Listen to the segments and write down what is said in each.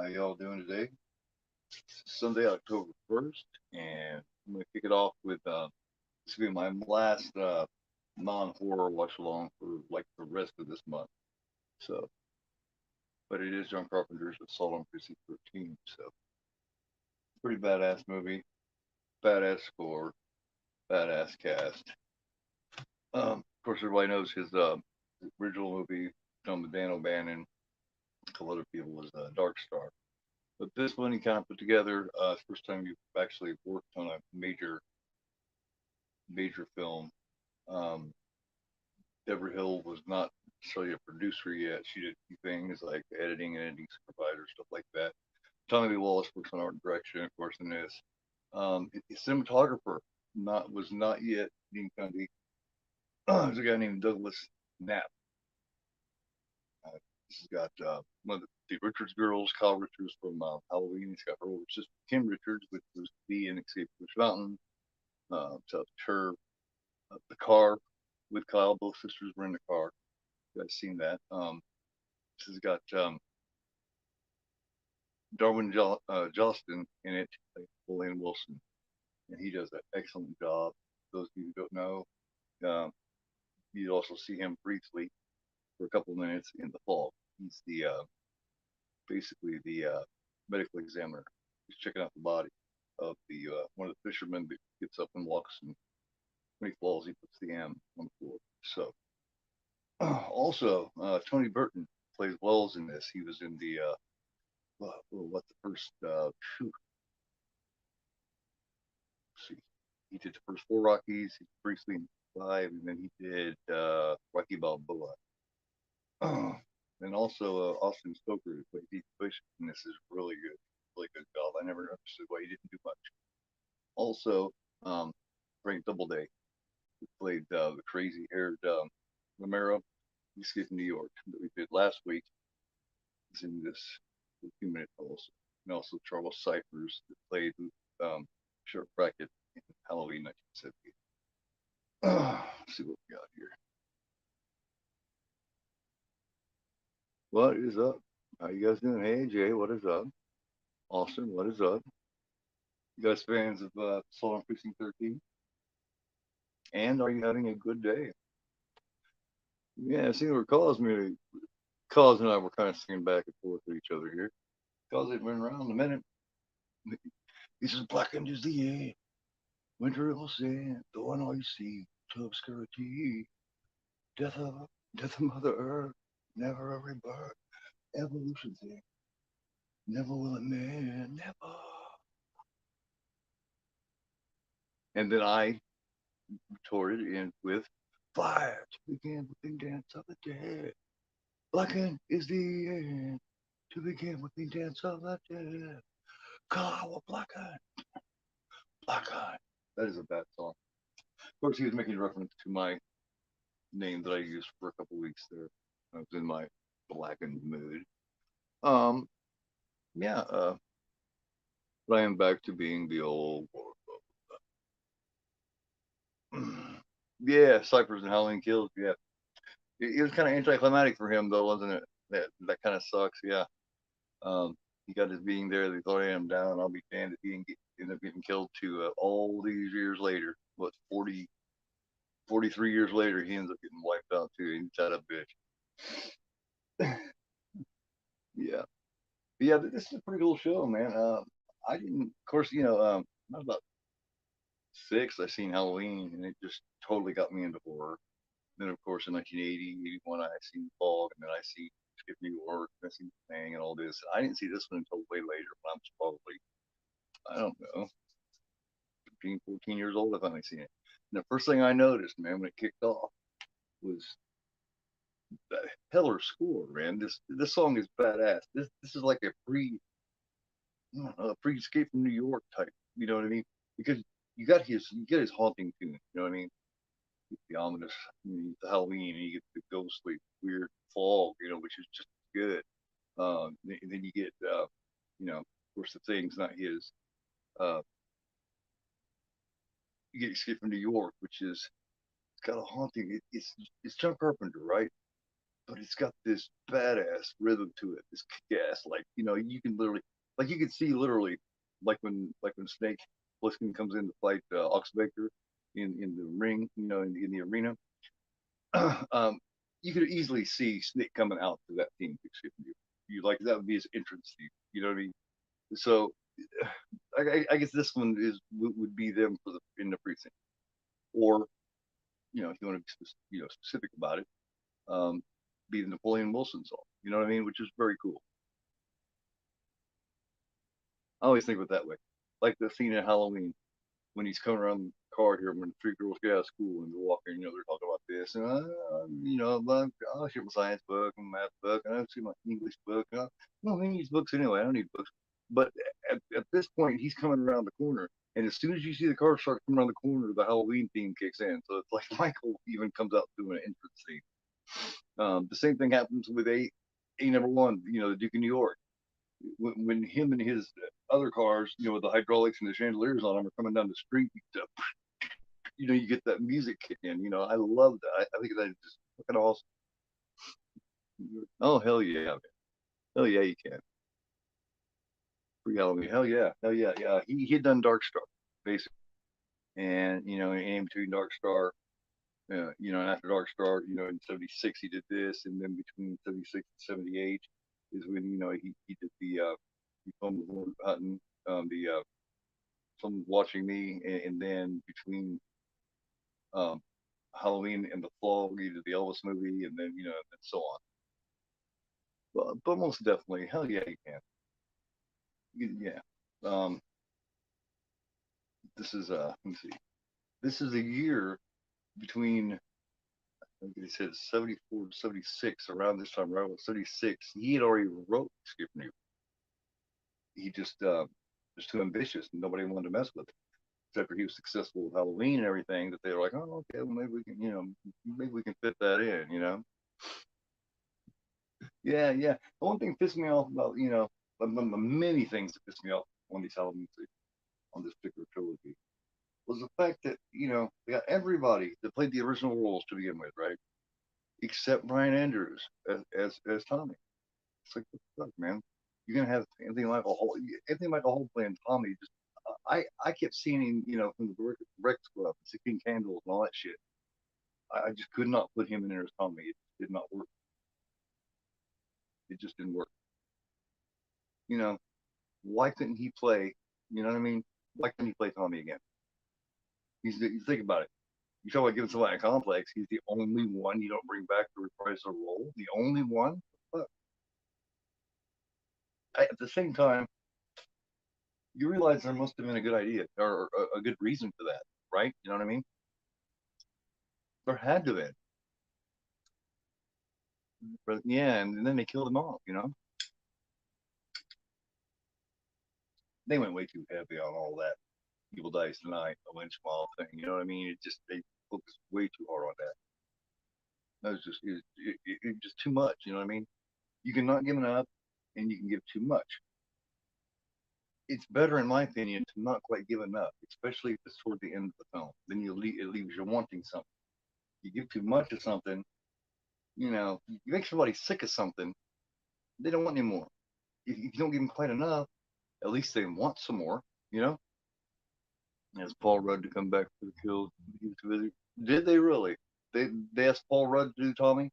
How y'all doing today? Sunday, October 1st, and I'm going to kick it off with this will be my last non-horror watch along for like the rest of this month. So, but it is John Carpenter's Assault on Precinct 13. So, pretty badass movie, badass score, badass cast. Of course, everybody knows his original movie done with Dan O'Bannon, a couple other people was Dark Star. But this one he kind of put together. First time you actually worked on a major film. Um, Deborah Hill was not necessarily a producer yet. She did a few things like editing supervisor, stuff like that. Tommy Lee Wallace works on art and direction, of course, in this. Cinematographer was not yet Dean Cundy. There's a guy named Douglas Knapp. This has got one of the Richards girls, Kyle Richards from Halloween. He's got her older sister Kim Richards, which was to be in Escape from the Mountain. So her, the car with Kyle. Both sisters were in the car. You guys seen that? This has got Darwin Jostin in it, like Lane Wilson, and he does an excellent job. Those of you who don't know, you also see him briefly for a couple of minutes in The Fall. He's the basically the medical examiner. He's checking out the body of the one of the fishermen that gets up and walks, and when he falls, he puts the M on the floor. So, also Tony Burton plays Wells in this. He was in the what the first see, he did the first four Rockies. He briefly in five, and then he did Rocky Balboa. And also Austin Stoker, who played Heath Bush in this, is really good job. I never understood why he didn't do much. Also, Frank Doubleday, who played the crazy-haired Romero, he escaped from New York that we did last week. He's in this for a few minutes also. And also Charles Cyphers, that played Sheriff Brackett in Halloween 1970. Let's see what we got here. What is up? How you guys doing? Hey Jay, what is up? Austin, what is up? You guys fans of Assault on Precinct 13? And are you having a good day? Yeah, see what calls me. Cause and I were kind of singing back and forth with each other here. Cause they've been around a minute. He says, blackened is the air. Winter will say, though on all you see, to obscurity. Death of Mother Earth, never a rebirth. Evolution's there. Never will it man, never. And then I retorted in with fire to begin with the dance of the dead. Blackened is the end to begin with the dance of the dead. Kawa blackened. Blackened. That is a bad song. Of course, he was making reference to my name that I used for a couple weeks there. I was in my blackened mood. Um, yeah, but I am back to being the old. Yeah, Cyphers and Halloween Kills. Yeah, it was kind of anticlimactic for him though, wasn't it? That kind of sucks. Yeah. He got his being there. They thought I am down. I'll be damned if he end up getting killed too. All these years later, what 43 years later, he ends up getting wiped out too. He's that a bitch. Yeah. But yeah, this is a pretty cool show, man. I didn't, of course, I was about six. I seen Halloween, and it just totally got me into horror. Then, of course, in 1980, 81, I seen Fog, and then I see Skip New York, and I seen Thing, and all this. I didn't see this one until way later, when I was probably, I don't know, 15, 14 years old. I finally seen it. And the first thing I noticed, man, when it kicked off, was that Heller score, man. This song is badass. This is like a pre Escape from New York type. You know what I mean? Because you get his haunting tune. You know what I mean? The ominous, the Halloween, and you get the ghostly, weird fog. Which is just good. Then you get, of course, the thing's not his. Uh, you get Escape from New York, which is it's got a haunting. It's John Carpenter, right? but it's got this badass rhythm to it. This kick-ass, like, you know, you can literally, like, you can see literally, like when Snake Plissken comes in to fight Oxbaker in the ring, you know, in the arena. um, you could easily see Snake coming out to that team. You like that would be his entrance theme. You know what I mean? So I guess this one would be them for the in the precinct, or you know, if you want to be specific about it, um, be the Napoleon Wilson song. You know what I mean? Which is very cool. I always think of it that way. Like the scene in Halloween when he's coming around the car here when the three girls get out of school and they're walking, you know, they're talking about this and you know, I'll share my science book and my math book and I'll see my English book. And I don't need these books anyway. I don't need books. But at this point, he's coming around the corner, and as soon as you see the car start coming around the corner, the Halloween theme kicks in. So it's like Michael even comes out doing an entrance scene. The same thing happens with A number one, you know, the Duke of New York. When him and his other cars, you know, with the hydraulics and the chandeliers on them are coming down the street, you know, you get that music kick in. You know, I love that. I think that is just fucking awesome. Oh hell yeah, man. Hell yeah, you can. Free Halloween. Hell yeah, hell yeah, yeah. He had done Dark Star basically, and you know, in between Dark Star, you know, and after Dark Star, you know, in '76 he did this, and then between '76 and '78 is when you know he did the he filmed the Lord Hutton, the someone watching me, and then between um, Halloween and the Fall, he did the Elvis movie, and then you know, and so on. But most definitely, hell yeah, you can. Yeah. Um, this is let me see. This is a year between I think they said 74 to 76 around this time, around 76. He had already wrote Skip New. He just was too ambitious and nobody wanted to mess with it. Except for he was successful with Halloween and everything, that they were like, oh, okay, well, maybe we can, you know, maybe we can fit that in, you know? Yeah, yeah. The one thing that pissed me off about, you know, many things that pissed me off on these Halloween on this particular trilogy was the fact that, you know, they got everybody that played the original roles to begin with, right? Except Brian Andrews as Tommy. It's like, what the fuck, man? You're gonna have Anthony Michael Hall playing Tommy. Just I kept seeing him, you know, from the Rex Club, 16 Candles, and all that shit. I just could not put him in there as Tommy. It did not work. It just didn't work. You know, why couldn't he play? You know what I mean? Why couldn't he play Tommy again? You think about it. You talk about giving somebody a complex. He's the only one you don't bring back to reprise a role. The only one. But at the same time, you realize there must have been a good idea or a good reason for that, right? You know what I mean? There had to have been. But yeah, and then they killed him off. You know, they went way too heavy on all that Evil Dies Tonight, the lynch mob thing. You know what I mean? It just they focused way too hard on that. That was just it just too much. You know what I mean? You cannot give enough, and you can give too much. It's better, in my opinion, to not quite give enough, especially if it's toward the end of the film. Then it leaves you wanting something. You give too much of something, you know, you make somebody sick of something, they don't want any more. If you don't give them quite enough, at least they want some more, you know? As Paul Rudd to come back for the kill. He was too busy. Did they really? They asked Paul Rudd to do Tommy?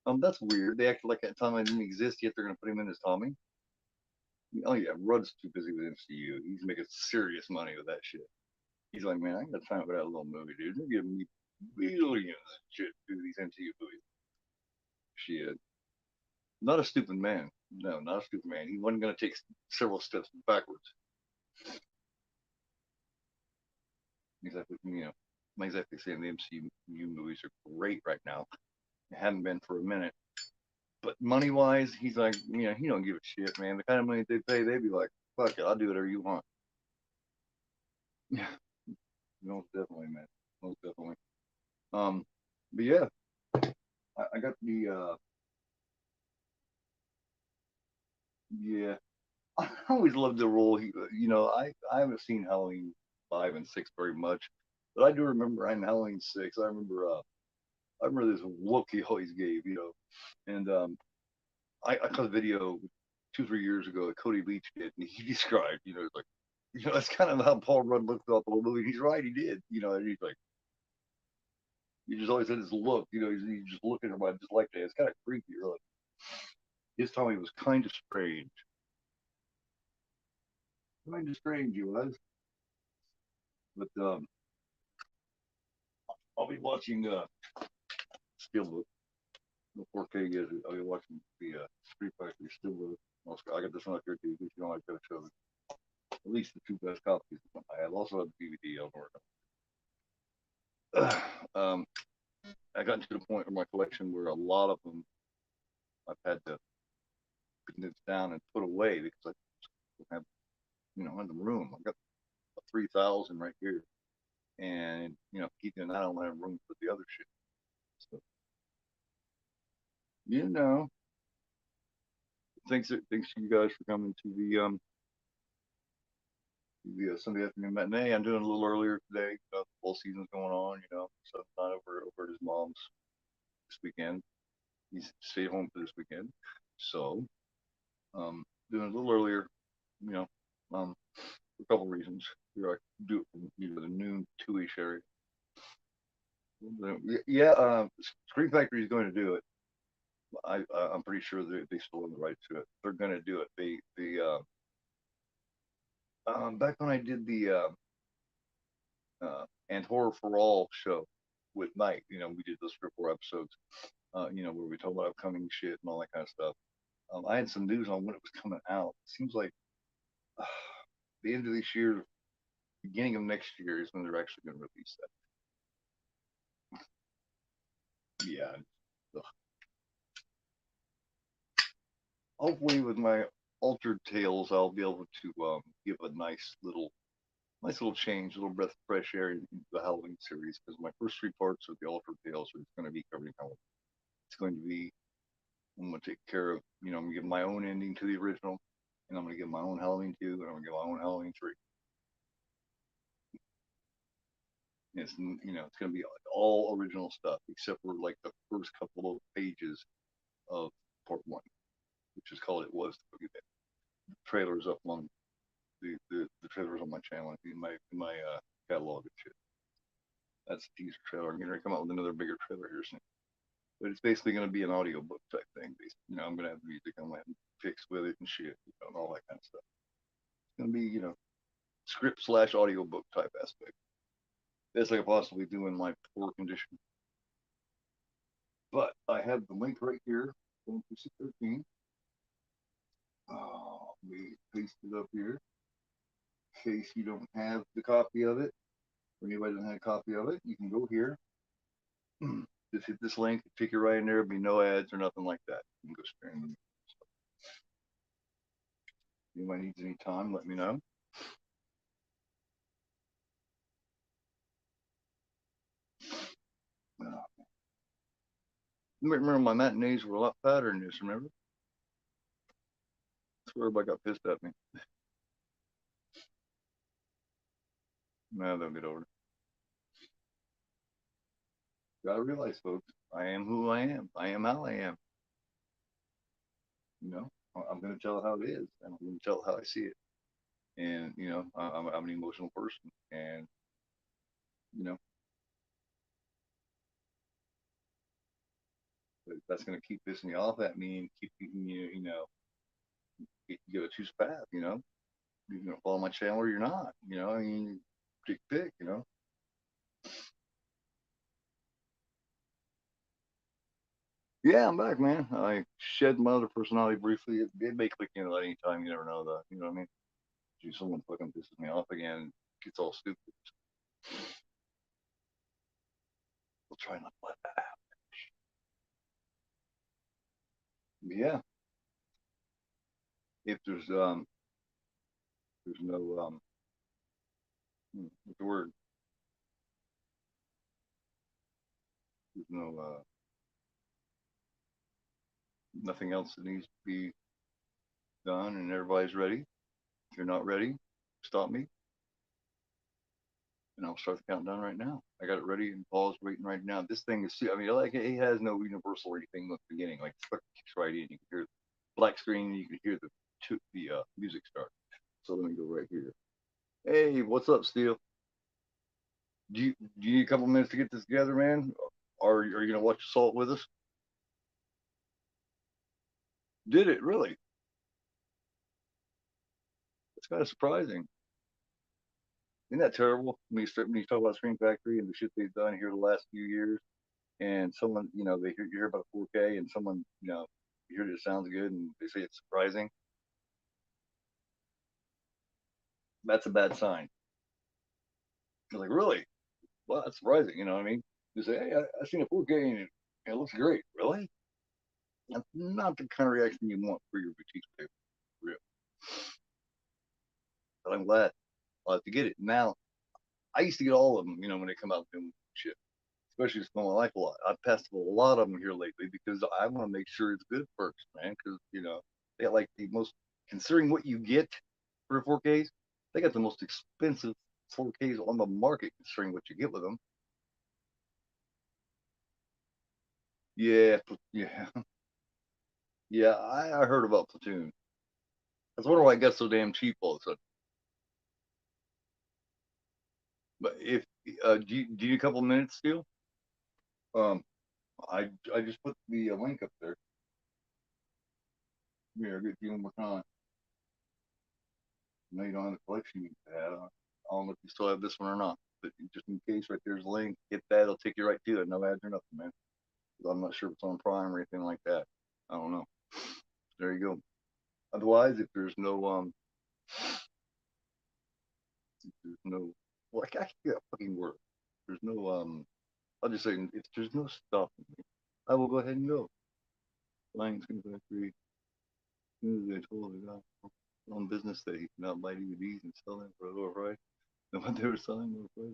That's weird. They acted like that Tommy didn't exist, yet they're going to put him in as Tommy? Oh, yeah, Rudd's too busy with MCU. He's making serious money with that shit. He's like, man, I ain't got time for that little movie, dude. They're giving me billions of shit to do these MCU movies. Shit. Not a stupid man. No, not a stupid man. He wasn't going to take several steps backwards. Exactly. You know, I'm not exactly saying the MCU movies are great right now. They haven't been for a minute. But money wise, he's like, you know, he don't give a shit, man. The kind of money they pay, they'd be like, fuck it, I'll do whatever you want. Yeah, most definitely, man. Most definitely. Um, but yeah, I got the yeah. I always loved the role. You know, I haven't seen Halloween 5 and 6 very much, but I do remember in Halloween 6. I remember I remember this look he always gave, and I caught a video 2, 3 years ago that Cody Leach did, and he described, it's like, that's kind of how Paul Rudd looked throughout the whole movie. He's right, he did, and he's like, he just always had this look, he's just looking at him just like that. It's kind of creepy, really. His Tommy was kind of strange, he was. But I'll be watching Steelbook, the 4K is. I'll be watching the Street Factory Steelbook. I got this one up here too. You know, I got to show at least the two best copies. I have also have the DVD. I'll work. I got to the point in my collection where a lot of them I've had to condense down and put away because I don't have, in the room. I've got a 3,000 right here, and keeping that, I don't have room for the other shit. So, you know, thanks to you guys for coming to the Sunday afternoon matinee. I'm doing a little earlier today. The fall season's going on. So I'm not over at his mom's this weekend. He's stayed home for this weekend, so doing a little earlier. You know, for a couple of reasons. I do it from the noon 2-ish area. Yeah, Screen Factory is going to do it. I'm pretty sure they still have the rights to it. They're going to do it. Back when I did the and Horror for All show with Mike, we did those 3 or 4 episodes, where we talk about upcoming shit and all that kind of stuff. I had some news on when it was coming out. It seems like the end of this year, beginning of next year is when they're actually going to release that. Yeah. Ugh. Hopefully, with my Altered Tales, I'll be able to give a nice little change, a little breath of fresh air into the Halloween series, because my first 3 parts of the Altered Tales are going to be covering Halloween. It's going to be, I'm going to take care of, I'm going to give my own ending to the original, and I'm going to give my own Halloween 2, and I'm going to give my own Halloween 3. It's it's going to be all original stuff except for like the first couple of pages of part 1, which is called "It Was the Boogeyman." The trailers up on the trailers on my channel in my catalog and shit. That's a teaser trailer. I'm going to come out with another bigger trailer here soon. But it's basically going to be an audiobook type thing. I'm going to have music on my fixed with it and shit, and all that kind of stuff. It's going to be, script / audiobook type aspect. Best I could possibly do in my poor condition. But I have the link right here, going through 613. We paste it up here in case you don't have the copy of it, or anybody doesn't have a copy of it. You can go here, just hit this link, take you right in there. There'll be no ads or nothing like that. You can go straight in. If anybody needs any time, let me know. Remember, my matinees were a lot fatter than this, remember? That's where everybody got pissed at me. Now they'll get over it. Gotta realize, folks, I am who I am. I am how I am. I'm going to tell it how it is, and I'm going to tell it how I see it. And, I'm an emotional person, and, that's going to keep pissing you off at me and keep you, you got to choose a path, you're going to follow my channel or you're not, I mean, pick, Yeah, I'm back, man. I shed my other personality briefly. It may click in at any time. You never know that. You know what I mean? Someone fucking pisses me off again. Gets all stupid. We'll try not to let that happen. But yeah. If there's no what's the word? There's no nothing else that needs to be done, and everybody's ready. If you're not ready, stop me. And I'll start the countdown right now. I got it ready and paused, waiting right now. This thing is, I mean, like it has no universal or anything at the beginning. Like it kicks right in. You can hear the black screen. You can hear the music start. So let me go right here. Hey, what's up, Steel? Do you need a couple minutes to get this together, man? Or are you gonna watch Assault with us? Did it really? It's kind of surprising. Isn't that terrible? When you talk about Screen Factory and the shit they've done here the last few years, and someone, you hear about 4K, and someone, you hear that it sounds good, and they say it's surprising. That's a bad sign. You're like, really? Well, that's surprising. You know what I mean? You say, hey, I seen a 4K and it looks great. Really? That's not the kind of reaction you want for your boutique paper. For real. But I'm glad I'll have to get it. Now, I used to get all of them, when they come out doing shit, especially with my life a lot. I've passed a lot of them here lately because I want to make sure it's good first, man. Because, they got like the most, considering what you get for 4Ks, they got the most expensive 4Ks on the market, considering what you get with them. Yeah, yeah, yeah. I heard about Platoon. I was wondering why it got so damn cheap all of a sudden. But if do you need a couple of minutes still? Um, I just put the link up there. Here, get you one more time. No, you don't have the collection you had. I don't know if you still have this one or not, but just in case, right there's a link. Hit that; it'll take you right to it. No ads or nothing, man. I'm not sure if it's on Prime or anything like that. I don't know. There you go. Otherwise, if there's no, well, I can't get a fucking word. There's no I'll just say if there's no stuff, I will go ahead and go. Flying Screen Factory. They told me that on business that he cannot buy DVDs and sell them for a lower price than what they were selling them for.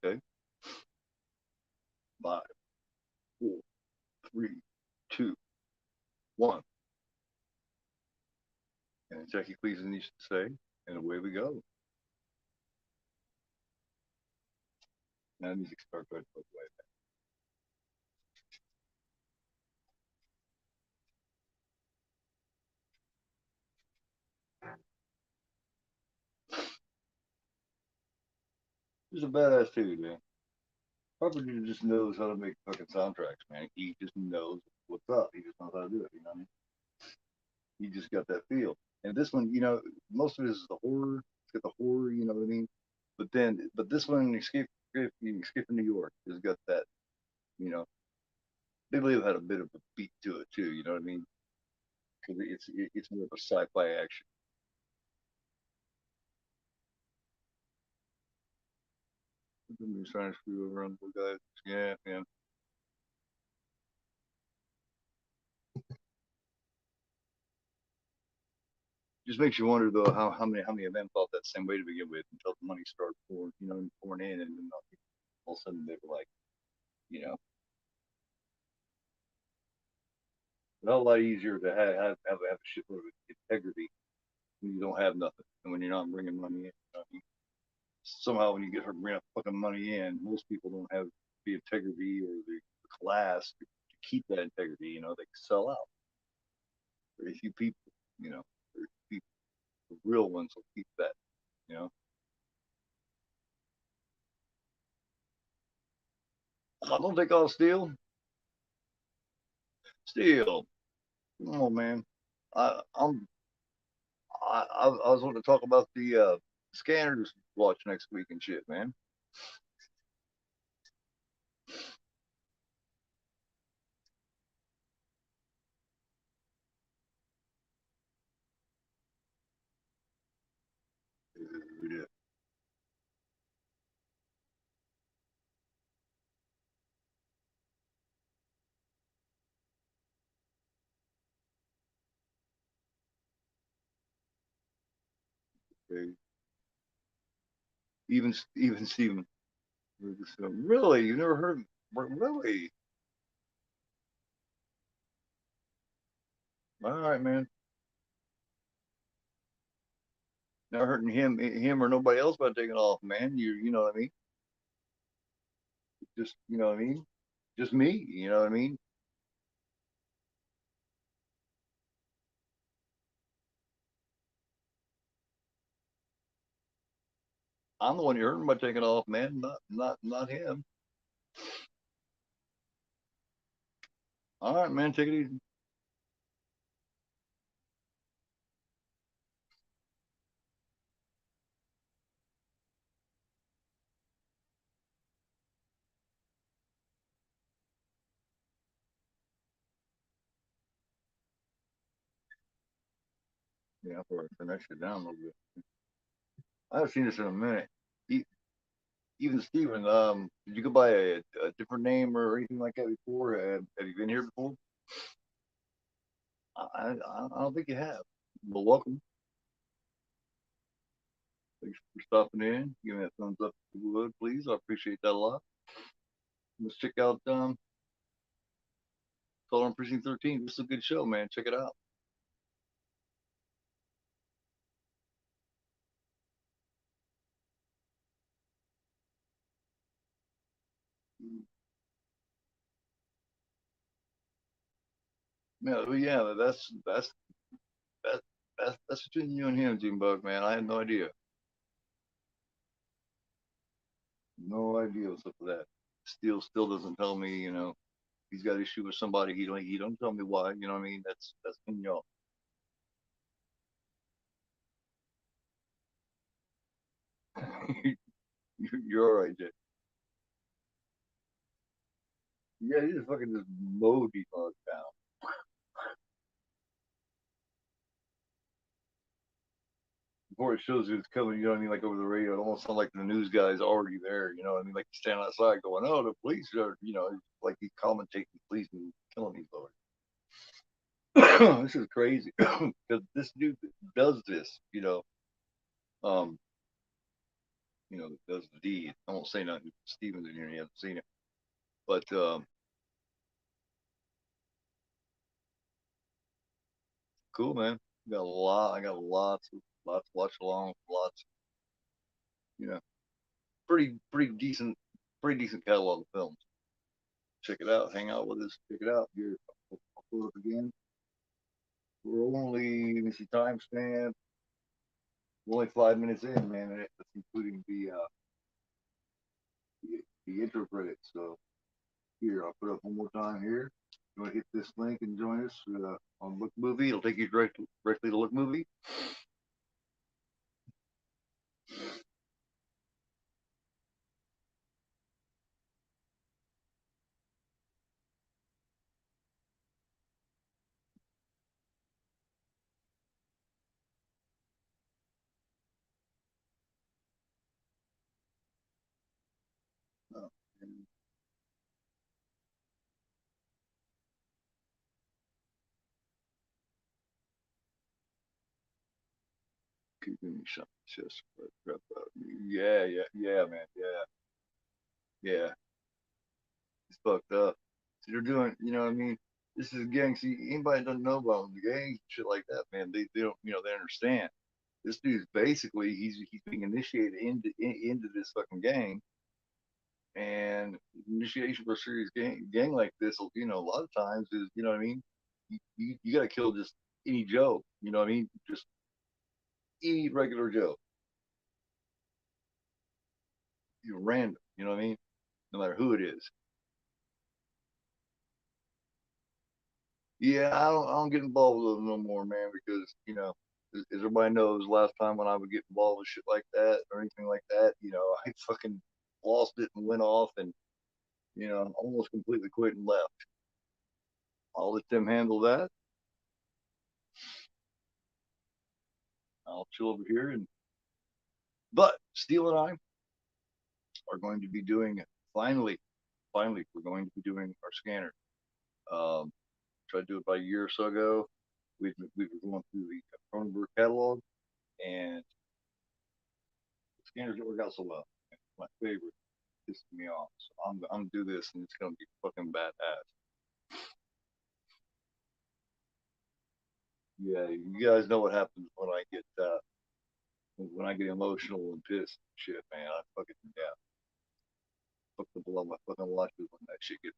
Okay. 5, 4, 3, 2, 1. And Jackie Cleason used to say, and away we go. Now the music starts right away. He's a badass too, man. Carpenter just knows how to make fucking soundtracks, man. He just knows what's up. He just knows how to do it. You know what I mean? He just got that feel. And this one, most of it is the horror. It's got the horror. You know what I mean? But this one, Escape from New York, has got that. You know, they believe had a bit of a beat to it too. You know what I mean? Because it's more of a sci-fi action. He's trying to screw over on the guys. Yeah, man. Just makes you wonder though how many of them felt that same way to begin with until the money started pouring in, and then all of a sudden they were like, you know, it's a lot easier to have a shitload of integrity when you don't have nothing and when you're not bringing money in. You know what I mean? Somehow when you get her bringing fucking money in, most people don't have the integrity or the class to keep that integrity. They sell out. Very few people, very few people, the real ones will keep that. You know, I don't think I'll steal. Come on, man. I, I'm I was wanting to talk about the scanners watch next week and shit, man. Yeah. Okay. Even Steven. Really, you never heard of really? All right, man. Never heard him or nobody else about taking off, man. You know what I mean? Just, you know what I mean? Just me, you know what I mean? I'm the one you're hurting by taking off, man, not him. All right, man, take it easy. Yeah, for turn that shit down a little bit. I haven't seen this in a minute. E- Even Steven, did you go by a different name or anything like that before? Have you been here before? I don't think you have. Well, welcome. Thanks for stopping in. Give me a thumbs up if you would, please. I appreciate that a lot. Let's check out Call on Precinct 13. This is a good show, man. Check it out. Yeah, well, yeah, that, that's between you and him, Jim Bug, man. I had no idea. No idea what's up with that. Still doesn't tell me, he's got issue with somebody. He don't tell me why. You know what I mean? That's in y'all. You're all right, Jay. Yeah, he just fucking just mowed these bugs down. Before it shows you it's coming, you know what I mean? Like over the radio, it almost sounds like the news guy's already there. You know what I mean? Like he's standing outside going, "Oh, the police are," like he's commentating the police and killing these bugs. This is crazy because this dude does this, um, does the deed. I won't say nothing. Steven's in here; and he hasn't seen it, but cool, man. Got a lot. I got lots to watch along. Lots, you know, pretty decent catalog of films. Check it out. Hang out with us. Check it out. Here, I'll pull it up again. We're only, let me see, timestamp. We're only 5 minutes in, man. And that's including the intro credits. So here, I'll put up one more time here. You want to hit this link and join us on Look Movie? It'll take you directly to Look Movie. And keeping me something just yeah, man, yeah. It's fucked up. So they're doing, you know what I mean? This is a gang. See, anybody doesn't know about the gang shit like that, man. They don't, they understand. This dude's basically he's being initiated into this fucking gang, and initiation for a serious gang like this, a lot of times is, you know what I mean? You got to kill just any Joe, you know what I mean? Just any regular Joe, random, you know what I mean? No matter who it is. Yeah, I don't get involved with them no more, man, because as everybody knows, last time when I would get involved with shit like that or anything like that, I fucking lost it and went off and almost completely quit and left. I'll let them handle that. I'll chill over here, and but Steele and I are going to be doing finally we're going to be doing our scanner. Um, Tried to do it about a year or so ago. We were going through the Cronenberg catalog, and the scanners don't work out so well. It's my favorite. Pissing me off. So I'm gonna do this, and it's gonna be fucking badass. Yeah, you guys know what happens when I get emotional and pissed and shit, man. I fucking, yeah, to blow my fucking watches when that shit gets.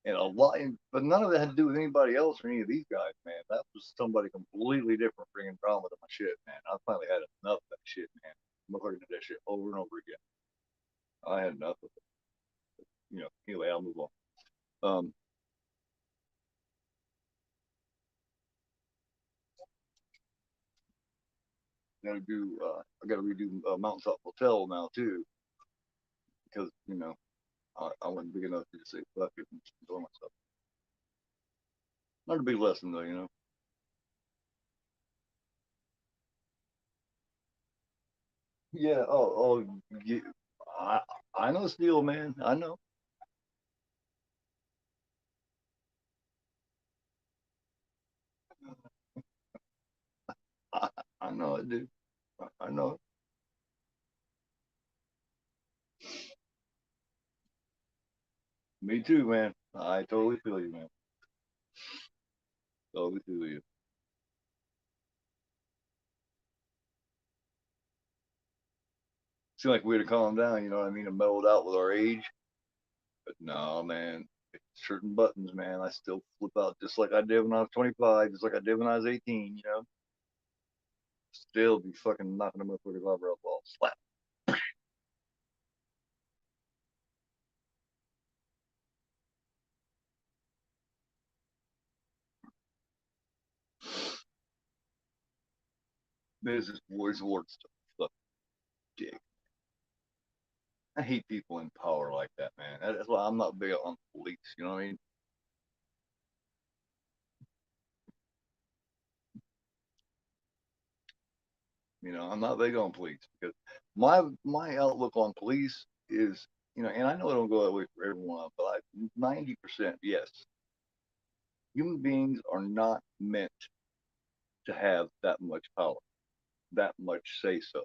And a lot, but none of that had to do with anybody else or any of these guys, man. That was somebody completely different bringing drama to my shit, man. I finally had enough of that shit, man. I'm looking at that shit over and over again. I had enough of it. Anyway, I'll move on. Um, I gotta redo Mountaintop Hotel now too, because I wasn't big enough to just say fuck it and enjoy myself. Not a big lesson though. Yeah. Yeah. I I know Steel, man. I know. I, I know it, dude. I know it. Me too, man. I totally feel you, man. Totally feel you. Seemed like we'd have calmed down, you know what I mean, and mellowed out with our age. But no, man. Certain buttons, man, I still flip out just like I did when I was 25, just like I did when I was 18. Still be fucking knocking a motherfucker's eyebrows off. Slap. This is voice word stuff. Fuck dick. I hate people in power like that, man. That's why I'm not big on police. You know what I mean? I'm not big on police because my outlook on police is, and I know it don't go that way for everyone, but 90% yes, human beings are not meant to have that much power, that much say so.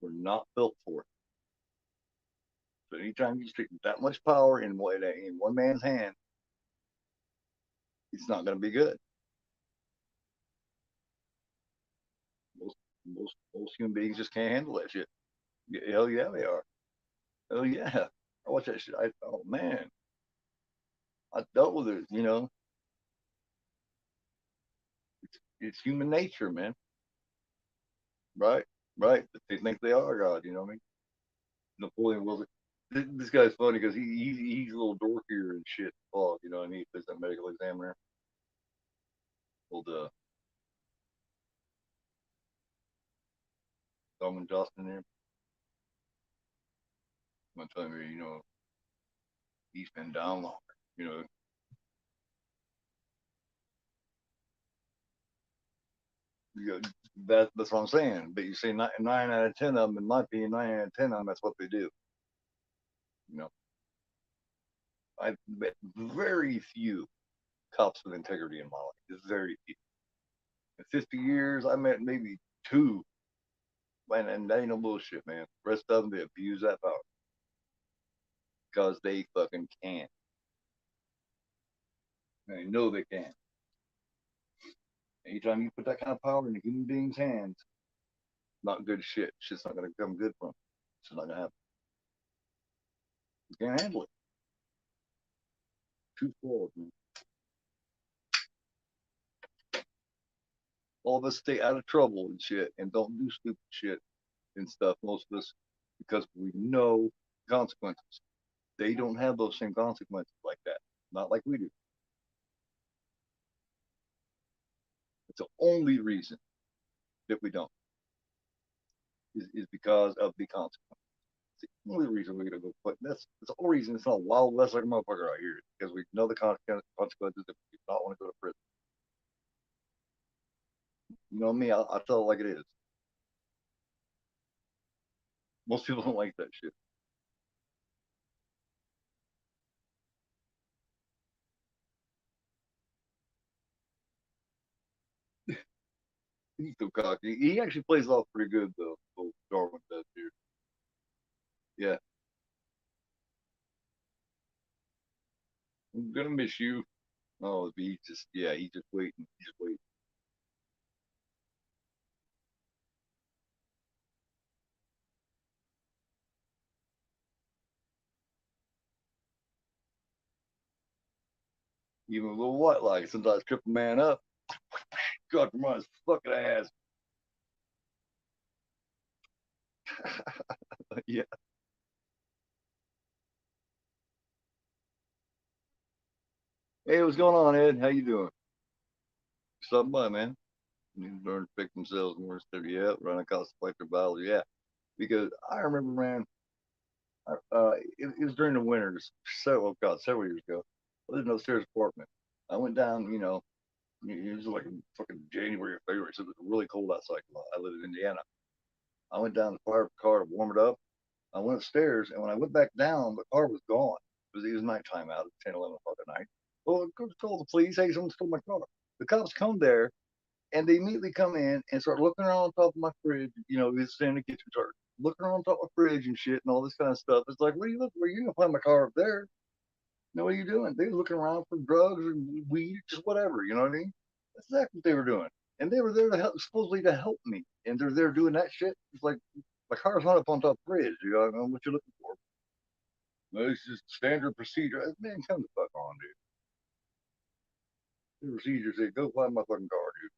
We're not built for it. So anytime you stick that much power in one man's hand, it's not going to be good. Most human beings just can't handle that shit. Hell yeah, they are. Hell yeah. I watch that shit. Oh man, I dealt with it. It's human nature, man. Right, right. But they think they are God. You know what I mean? Napoleon was. This guy's funny because he's a little dorkier and shit. Oh, and he plays that medical examiner. Old Dalman Justin there. I'm telling you, he's been down longer. You know, that's what I'm saying. But you say nine out of 10 of them, in my opinion, 9 out of 10 of them, that's what they do. You know, I've met very few cops with integrity in my life. Very few. In 50 years, I met maybe two. And that ain't no bullshit, man. The rest of them, they abuse that power because they fucking can. They know they can. Anytime you put that kind of power in a human being's hands, not good shit. Shit's not gonna come good from them. It's not gonna happen. You can't handle it. Too forward, man. All of us stay out of trouble and shit and don't do stupid shit and stuff, most of us, because we know consequences. They don't have those same consequences like that. Not like we do. It's the only reason that we don't is because of the consequence. It's the only reason we're gonna go put that's the only reason it's not a wild west like a motherfucker out here because we know the consequences if we do not want to go to prison. You know me, I tell it like it is. Most people don't like that shit. He's so cocky. He actually plays off pretty good though. Old Darwin does here. Yeah, I'm gonna miss you. Oh, he's just waiting. He's just waiting. Even with a little white light, sometimes trip a man up. God, from his fucking ass. Yeah. Hey, what's going on, Ed? How you doing? Stop by, man. Need to learn to pick themselves more instead of yeah, run across the plate their battles. Yeah, because I remember, man. It was during the winters, several years ago. I lived in an upstairs apartment. I went down, it was like in fucking January or February, so it was really cold outside. I live in Indiana. I went down to fire the car to warm it up. I went upstairs, and when I went back down, the car was gone. It was nighttime out at 10, 11 o'clock at night. Well, I call the police. Hey, someone stole my car. The cops come there, and they immediately come in and start looking around on top of my fridge. We stand in the kitchen, start looking around on top of my fridge and shit and all this kind of stuff. It's like, what are you looking for? You gonna find my car up there? What are you doing? They were looking around for drugs or weed, just whatever. You know what I mean? That's exactly what they were doing. And they were there to help, supposedly to help me. And they're there doing that shit. It's like my car's not up on top of the fridge. You know, I don't know what you're looking for. No, it's just standard procedure. Man, come the fuck on, dude. The procedure said, go find my fucking car, dude.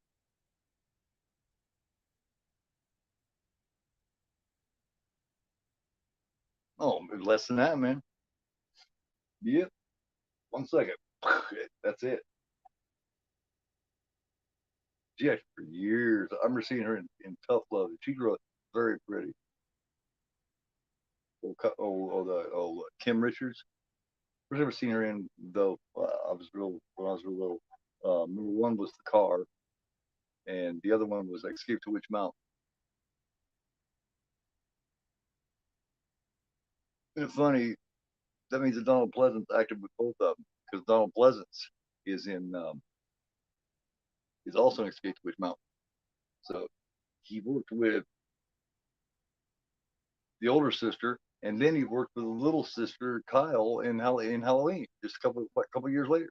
Oh, less than that, man. Yep. 1 second. That's it. She acted for years. I remember seeing her in Tough Love. She grew up very pretty. Kim Richards. I've never seen her in though. I was real when I was real little. Number one was The Car, and the other one was Escape to Witch Mountain. It's funny. That means that Donald Pleasance acted with both of them because Donald Pleasance is in is also in Escape to Witch Mountain. So he worked with the older sister, and then he worked with the little sister Kyle in Halloween just a couple years later.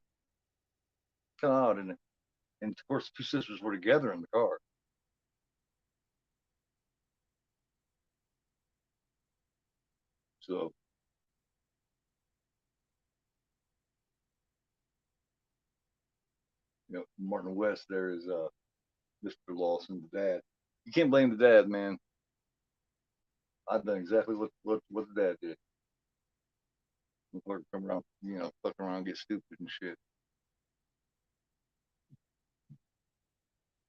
Kind of odd, isn't it? And of course, the two sisters were together in the car. So Martin West there is Mr. Lawson's dad. You can't blame the dad, man. I've done exactly what the dad did. Come around, fuck around, get stupid and shit.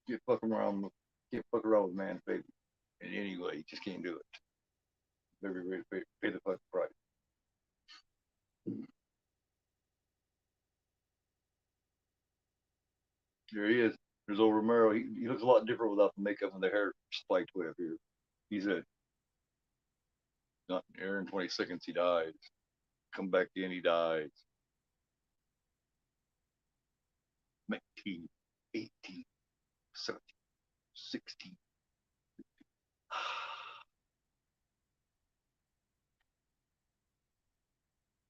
Get fucking around, can't fuck around with man's baby. In any way, you just can't do it. Very, pay the fucking price. There he is. There's old Romero. He looks a lot different without the makeup and the hair spiked way up here. He's a not here in 20 seconds. He dies. Come back in. He dies. 19, 18, 17, 16.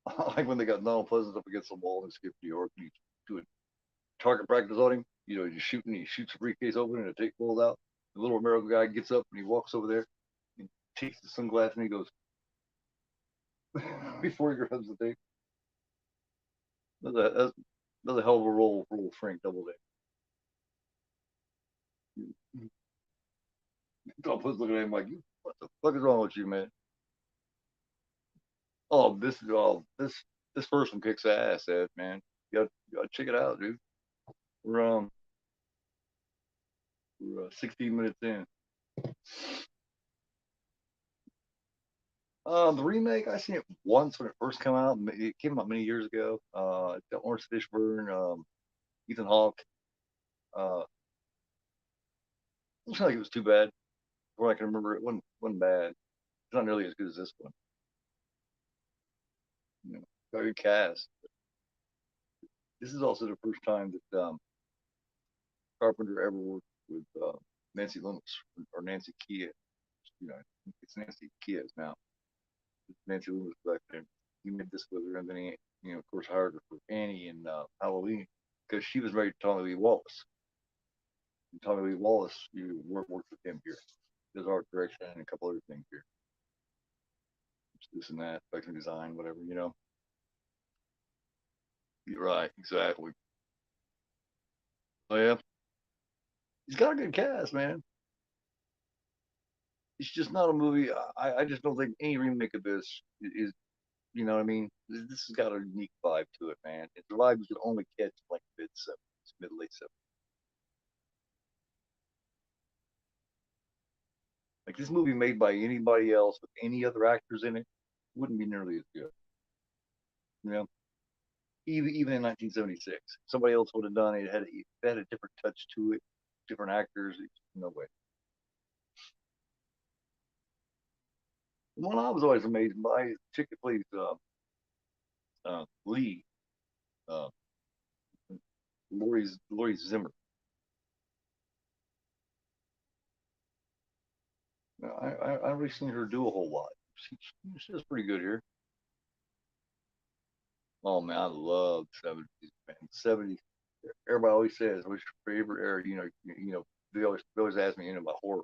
I like when they got Donald Pleasance up against the wall in Skip New York and he's doing target practice on him. He's shooting. He shoots the briefcase open and a tape falls out. The little American guy gets up and he walks over there and takes the sunglasses and he goes before he grabs the tape. That's a hell of a role for old Frank Doubleday. Donald Pleasance looking at him like, what the fuck is wrong with you, man? Oh, this first one kicks ass, Ed, man. You gotta check it out, dude. We're um we're 16 minutes in. The remake I seen it once when it first came out. It came out many years ago. It's got Lawrence Fishburne, Ethan Hawke. It looks like it was too bad. From what I can remember, it wasn't bad. It's not nearly as good as this one. Got a good cast. This is also the first time that Carpenter ever worked with Nancy Loomis or Nancy Kiedis. It's Nancy Kiedis now. Nancy Loomis back then. He made this with her, and then he, of course, hired her for Annie in Halloween because she was married to Tommy Lee Wallace. And Tommy Lee Wallace, you worked with him here. Does art direction and a couple other things here. This and that, production design, whatever. You're right, exactly. Oh yeah, he's got a good cast, man. It's just not a movie. I just don't think any remake of this is, you know what I mean? This has got a unique vibe to it, man. It's a vibe you can only catch like mid '70s, mid late '70s. Like this movie made by anybody else with any other actors in it wouldn't be nearly as good. You know, even in 1976, somebody else would have done it. It had a different touch to it, different actors. No way. The one I was always amazed by is the chick that plays Lee, uh, Lori Zimmer. I haven't really seen her do a whole lot. She does pretty good here. Oh man, I love '70s, man. '70s. Everybody always says, "What's your favorite era?" They always ask me, about horror.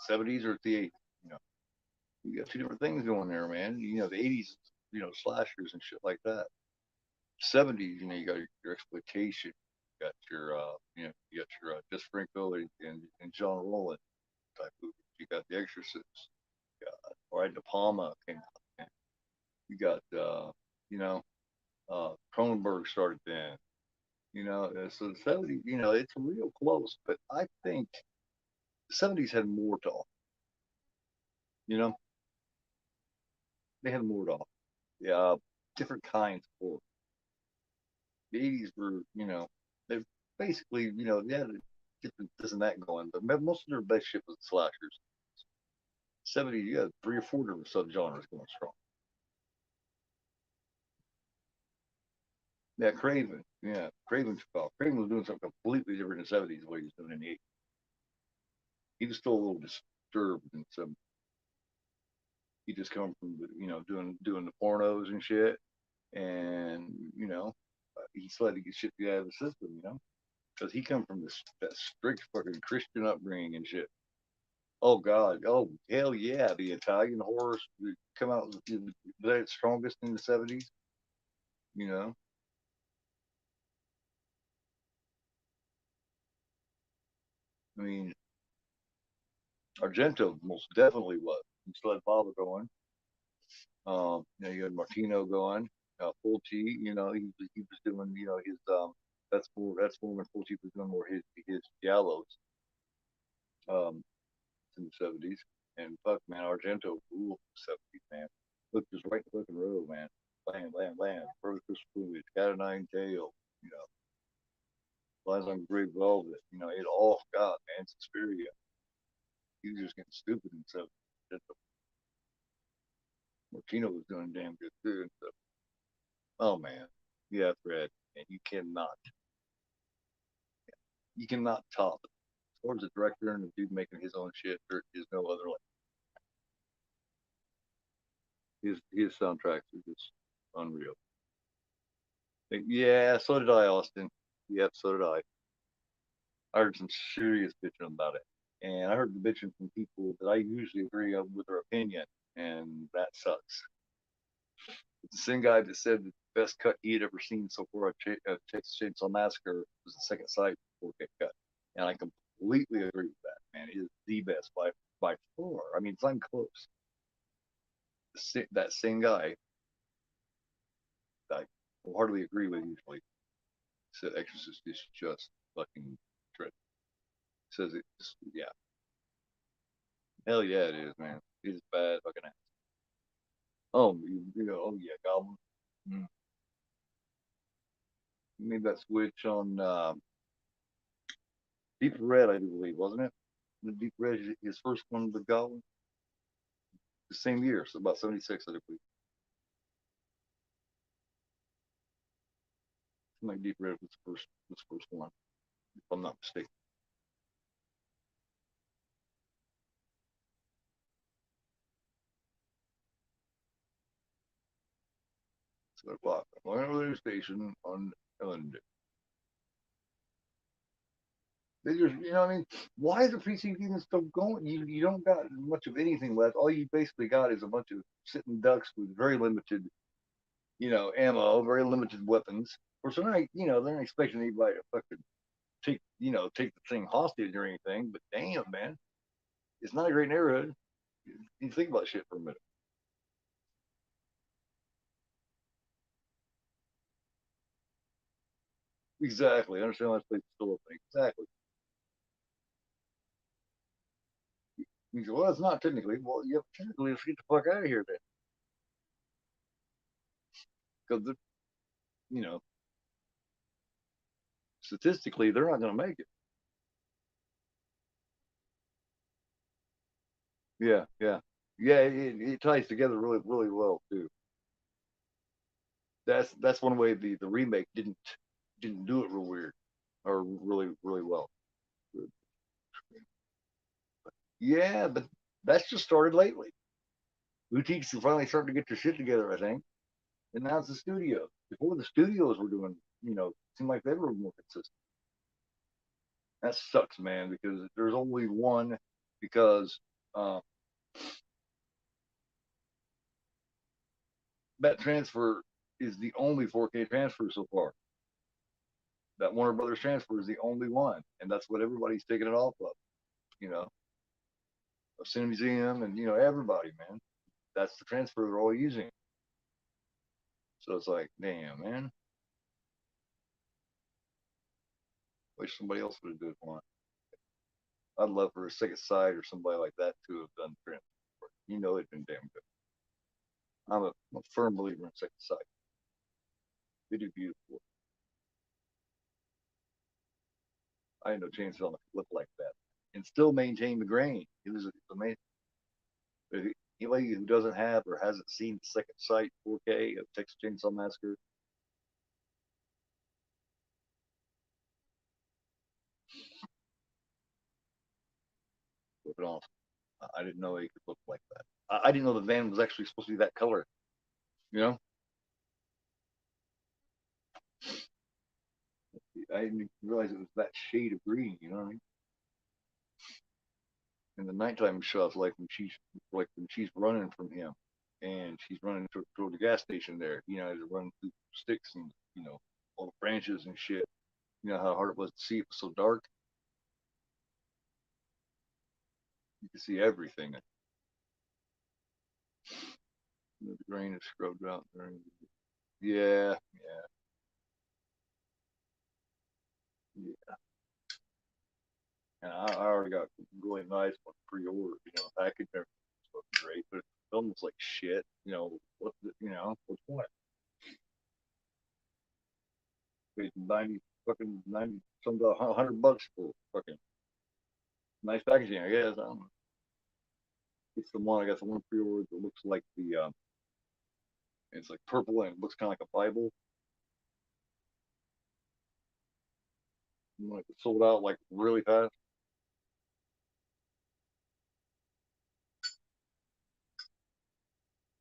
'70s or the '80s? You know, you got two different things going there, man. The '80s, slashers and shit like that. '70s, you got your exploitation. You got your Jess Franco and John Rowland type movies. You got The Exorcist. You got Brian De Palma came out. Man. You got you know Cronenberg started then. So the '70s, it's real close, but I think the '70s had more to offer. You know, they had more to offer. Yeah, different kinds of horror. The '80s were, they're basically, they had a different this and that going, but most of their best shit was the slashers. '70s, you had three or four different subgenres going strong. Yeah, Craven. Yeah, Craven took off. Craven was doing something completely different in the '70s than what he was doing in the '80s. He was still a little disturbed and some. He just come from doing the pornos and shit, and he still had to get shit out of the system, because he come from that strict fucking Christian upbringing and shit. Oh God, oh hell yeah, the Italian horrors come out the strongest in the '70s. You know, I mean, Argento most definitely was. He still had Bava going. You had Martino going. Fulci, he was doing, his that's more when Fulci was doing more his giallos um in the '70s. And fuck man, Argento ruled the '70s, man. Look, just right in the fucking row, man. Blam, blam, blam. First Christmas, got a nine tail. Lies on Great Velvet. It all got man. Suspiria. He was just getting stupid and stuff. Martino was doing damn good too and stuff. Oh man, yeah, Fred, and you cannot top it. As far as the director and the dude making his own shit, there is no other like his soundtracks are just unreal. Yeah, so did I, Austin. Yep, so did I. I heard some serious bitching about it, and I heard the bitching from people that I usually agree with their opinion, and that sucks. It's the same guy that said the best cut he had ever seen so far of Texas Chainsaw Massacre was the second sight 4K cut, and I completely agree with that. Man, it is the best by far. I mean, it's close. That same guy, I wholeheartedly agree with usually, said Exorcist is just fucking dreadful. Says it, yeah, hell yeah, it is, man. It is bad fucking ass. Oh, oh yeah, Goblin. Mm. You made that switch on Deep Red, I do believe, wasn't it? The Deep Red, his first one with Goblin, the same year, so about '76, I do believe. Like Deep Red was first one, if I'm not mistaken. So I bought one radio station on Ellen. They just, what I mean? Why is the precinct even still going? You don't got much of anything left. All you basically got is a bunch of sitting ducks with very limited, ammo, very limited weapons. course, they're not expecting anybody to fucking take the thing hostage or anything. But damn, man, it's not a great neighborhood. You think about shit for a minute. Exactly. I understand why this place is still open. Exactly. You go, well, it's not technically. Well, yeah, technically, let's get the fuck out of here then. Because, you know, statistically, they're not going to make it. Yeah, yeah. Yeah, it ties together really, really well, too. That's one way the remake didn't do it real weird or really, really well. Yeah, but that's just started lately. Boutiques are finally starting to get their shit together, I think. And now it's the studio. Before the studios were doing, seemed like they were more consistent. That sucks, man, because there's only one. Because uh, that transfer is the only 4K transfer so far. That Warner Brothers transfer is the only one, and that's what everybody's taking it off of. You know, of Cine Museum and everybody, man. That's the transfer they're all using. So it's like, damn, man. Wish somebody else would have done one. I'd love for a Second Sight or somebody like that to have done the transfer. It'd been damn good. I'm a firm believer in Second Sight. They do beautiful. I had no chance on it look like that and still maintain the grain. It was amazing. Anybody who doesn't have or hasn't seen the Second Sight 4K of Texas Chainsaw Massacre, look it off. I didn't know it could look like that. I didn't know the van was actually supposed to be that color. You know, I didn't realize it was that shade of green. You know what I mean? And the nighttime shots, like when she's running from him, and she's running toward the gas station there. As it running through sticks and all the branches and shit. You know how hard it was to see. It was so dark. You could see everything. The grain is scrubbed out there. Yeah, yeah, yeah. And I already got really nice one pre-ordered. Package and everything was fucking great, but the film was like shit. What's the point? Paid 90 some $100 for fucking nice packaging. I guess I don't know. It's the one I got the one pre-ordered that looks like it's like purple and it looks kind of like a Bible. Like it sold out like really fast.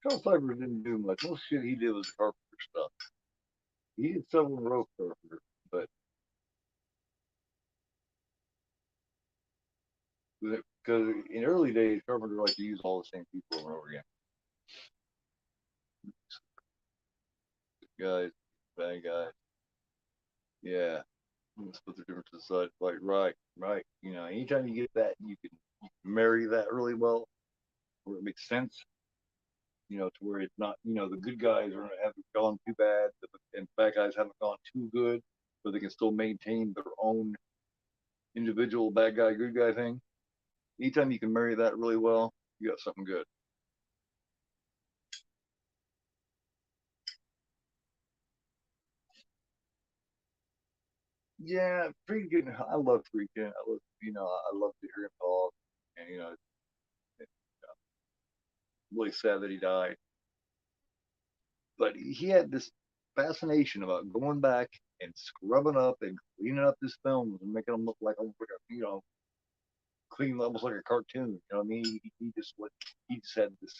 Charles Cyber didn't do much. Most shit he did was Carpenter stuff. He did several in a row Carpenter, but because in early days Carpenter liked to use all the same people over and over again. Guys, bad guys. Yeah. Let's put the differences aside. Like, right, right. Anytime you get that, you can marry that really well, where it makes sense. To where it's not, the good guys haven't gone too bad, and bad guys haven't gone too good, but they can still maintain their own individual bad guy, good guy thing. Anytime you can marry that really well, you got something good. Yeah, Friedkin. I love Friedkin. I love to hear him talk, and really sad that he died. But he had this fascination about going back and scrubbing up and cleaning up his films and making them look like almost like clean almost like a cartoon. You know what I mean? He just had this.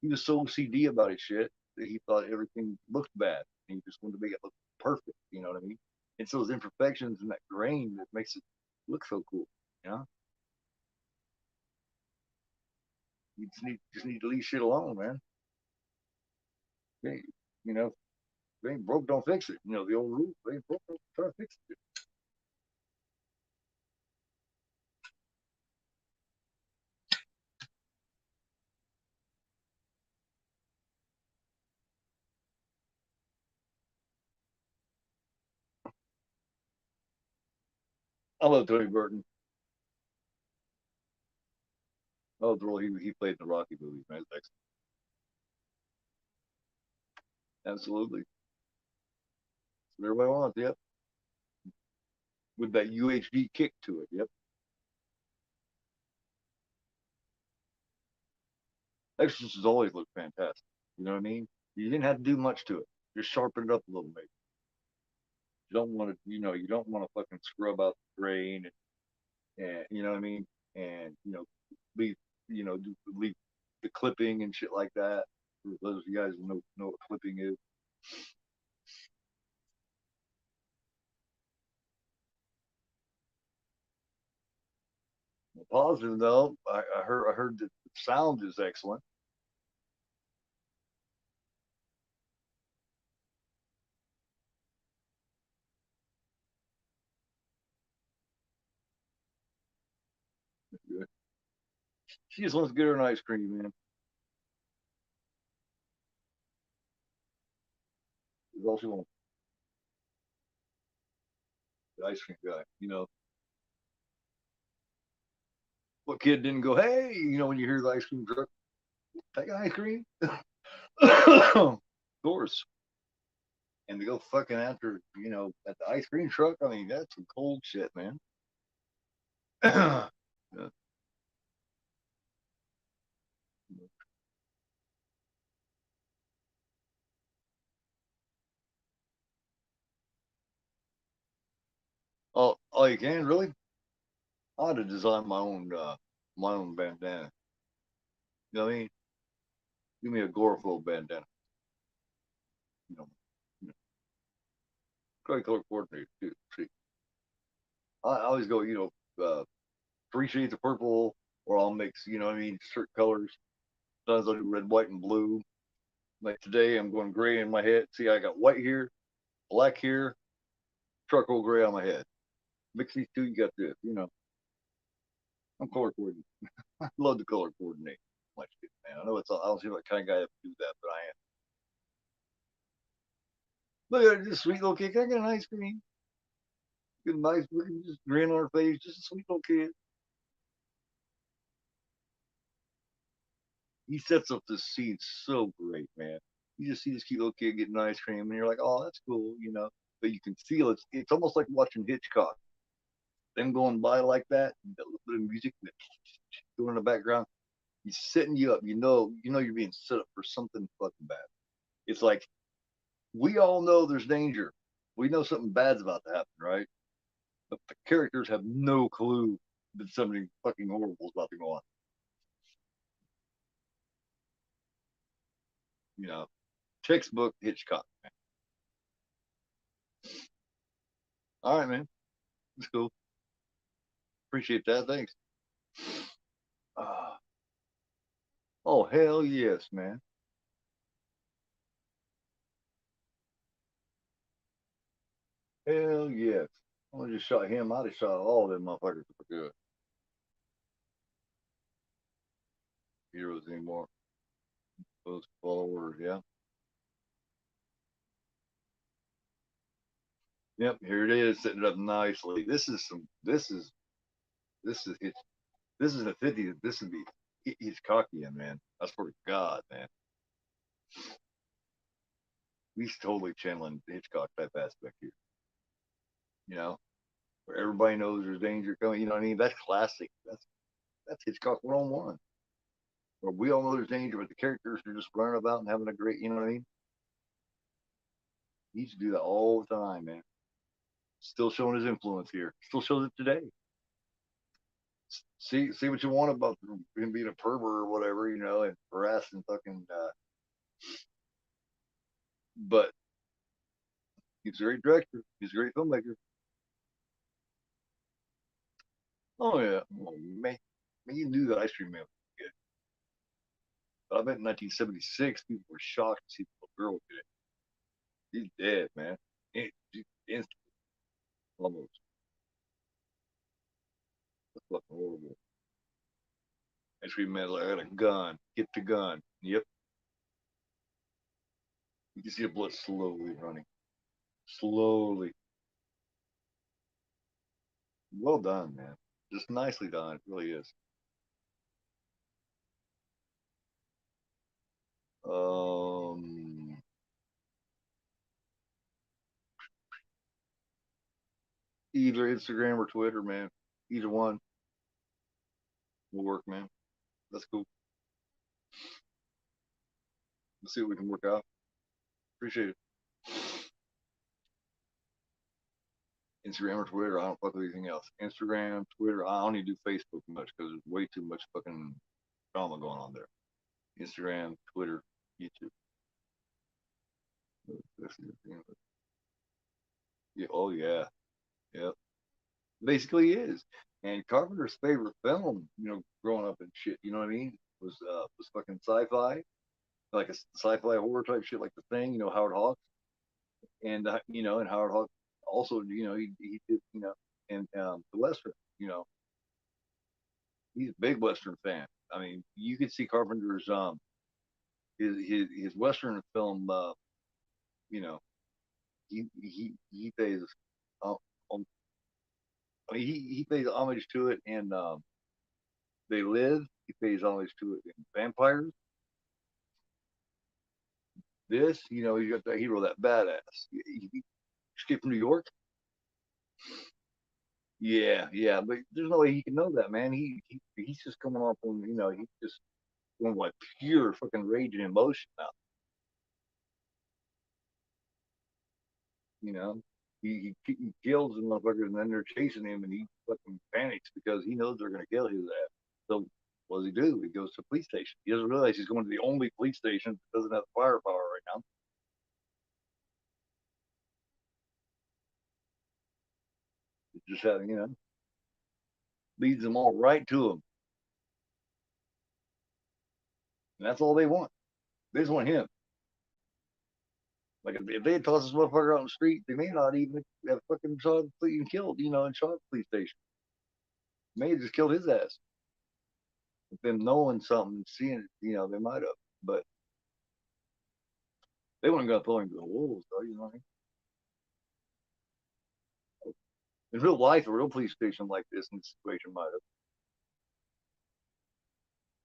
He was so OCD about his shit that he thought everything looked bad, and he just wanted to make it look perfect. You know what I mean? And so those imperfections and that grain that makes it look so cool. You know, you just need to leave shit alone, man. Okay, you know, If it ain't broke, don't fix it. You know, the old rule, if it ain't broke, don't try to fix it. I love Tony Burton. I love the role he played in the Rocky movies, man. It's absolutely. That's what everybody wants, yep. With that UHD kick to it, yep. Exorcist has always looked fantastic. You know what I mean? You didn't have to do much to it. Just sharpen it up a little bit. You don't want to, you don't want to fucking scrub out the grain and you know what I mean? And, leave, leave the clipping and shit like that. For those of you guys who know what clipping is. Positive though, I heard that the sound is excellent. She just wants to get her an ice cream, man. That's all she wants. The ice cream guy. What kid didn't go, hey, when you hear the ice cream truck, take an ice cream? Of course. And to go fucking after, at the ice cream truck, I mean, that's some cold shit, man. Yeah. Oh, you can really? I had to design my own bandana. You know what I mean? Give me a agoraphobe bandana. You know, Great color coordinator too. See, I always go, three shades of purple, or I'll mix, what I mean, certain colors. Sometimes I'll do red, white, and blue. Like today, I'm going gray in my head. See, I got white here, black here, charcoal gray on my head. Mix these two, you got this. I'm color coordinating. I love to color coordinate. My shit, man. I don't seem like the kind of guy that would do that, but I am. Look at this sweet little kid. Can I get an ice cream? Get a nice looking, just grin on her face. Just a sweet little kid. He sets up this scene so great, man. You just see this cute little kid getting ice cream, and you're like, oh, that's cool. But you can feel it's almost like watching Hitchcock. Them going by like that, that little bit of music going in the background. He's setting you up. You know you're being set up for something fucking bad. It's like we all know there's danger. We know something bad's about to happen, right? But the characters have no clue that something fucking horrible is about to go on. You know, Textbook Hitchcock. Man. All right, man. That's cool. Appreciate that. Thanks. Uh, oh, hell yes, man. Hell yes. I just shot him. I'd have shot all of them motherfuckers for good. Heroes anymore. Those followers, yeah. Yep, here it is, setting it up nicely. This is his this is the 50th. This would be he's cocky, man. I swear to God, man. He's totally channeling the Hitchcock type aspect here. You know, where everybody knows there's danger coming. You know what I mean? That's classic. That's Hitchcock 101. Where we all know there's danger, but the characters are just running about and having a great, you know what I mean? He used to do that all the time, man. Still showing his influence here. Still shows it today. See what you want about him being a pervert or whatever, and harassing fucking. But he's a great director. He's a great filmmaker. Oh yeah, oh, man, you knew that Ice Cream Man was good. But I bet in 1976 people were shocked to see the little girl did it. He's dead, man. Instantly, almost. That's fucking horrible. That's what he meant. Like, I got a gun. Get the gun. Yep. You can see the blood slowly running. Slowly. Well done, man. Just nicely done. It really is. Um, Either Instagram or Twitter, man. Either one will work, man. That's cool. Let's see what we can work out. Appreciate it. Instagram or Twitter. I don't fuck with anything else. Instagram, Twitter. I don't even do Facebook much because there's way too much fucking drama going on there. Instagram, Twitter, YouTube. Yeah. Oh yeah. Yep. Basically is. And Carpenter's favorite film, growing up and shit, you know what I mean, was fucking sci-fi, like a sci-fi horror type shit, like The Thing, Howard Hawks, and Howard Hawks also, he did, and the Western, he's a big Western fan. I mean, you could see Carpenter's his Western film, you know, he pays, um, um, I mean, he pays homage to it, and They Live. He pays homage to it in Vampires. This, you got that hero, that badass. Escape from New York. Yeah, yeah, but there's no way he can know that, man. He's just coming off on, he's just going like pure fucking rage and emotion now. You know, he kills the motherfuckers, and then they're chasing him, and he fucking panics because he knows they're gonna kill his ass. So what does he do? He goes to the police station. He doesn't realize he's going to the only police station that doesn't have firepower right now. It just having, leads them all right to him, and that's all they want. They just want him. Like if they had tossed this motherfucker out on the street, they may not even have fucking shot and killed, and shot the police station. May have just killed his ass. With them knowing something, seeing it, they might have. But they weren't gonna throw him to the wolves, though, you know what I mean? In real life, a real police station like this in this situation might have.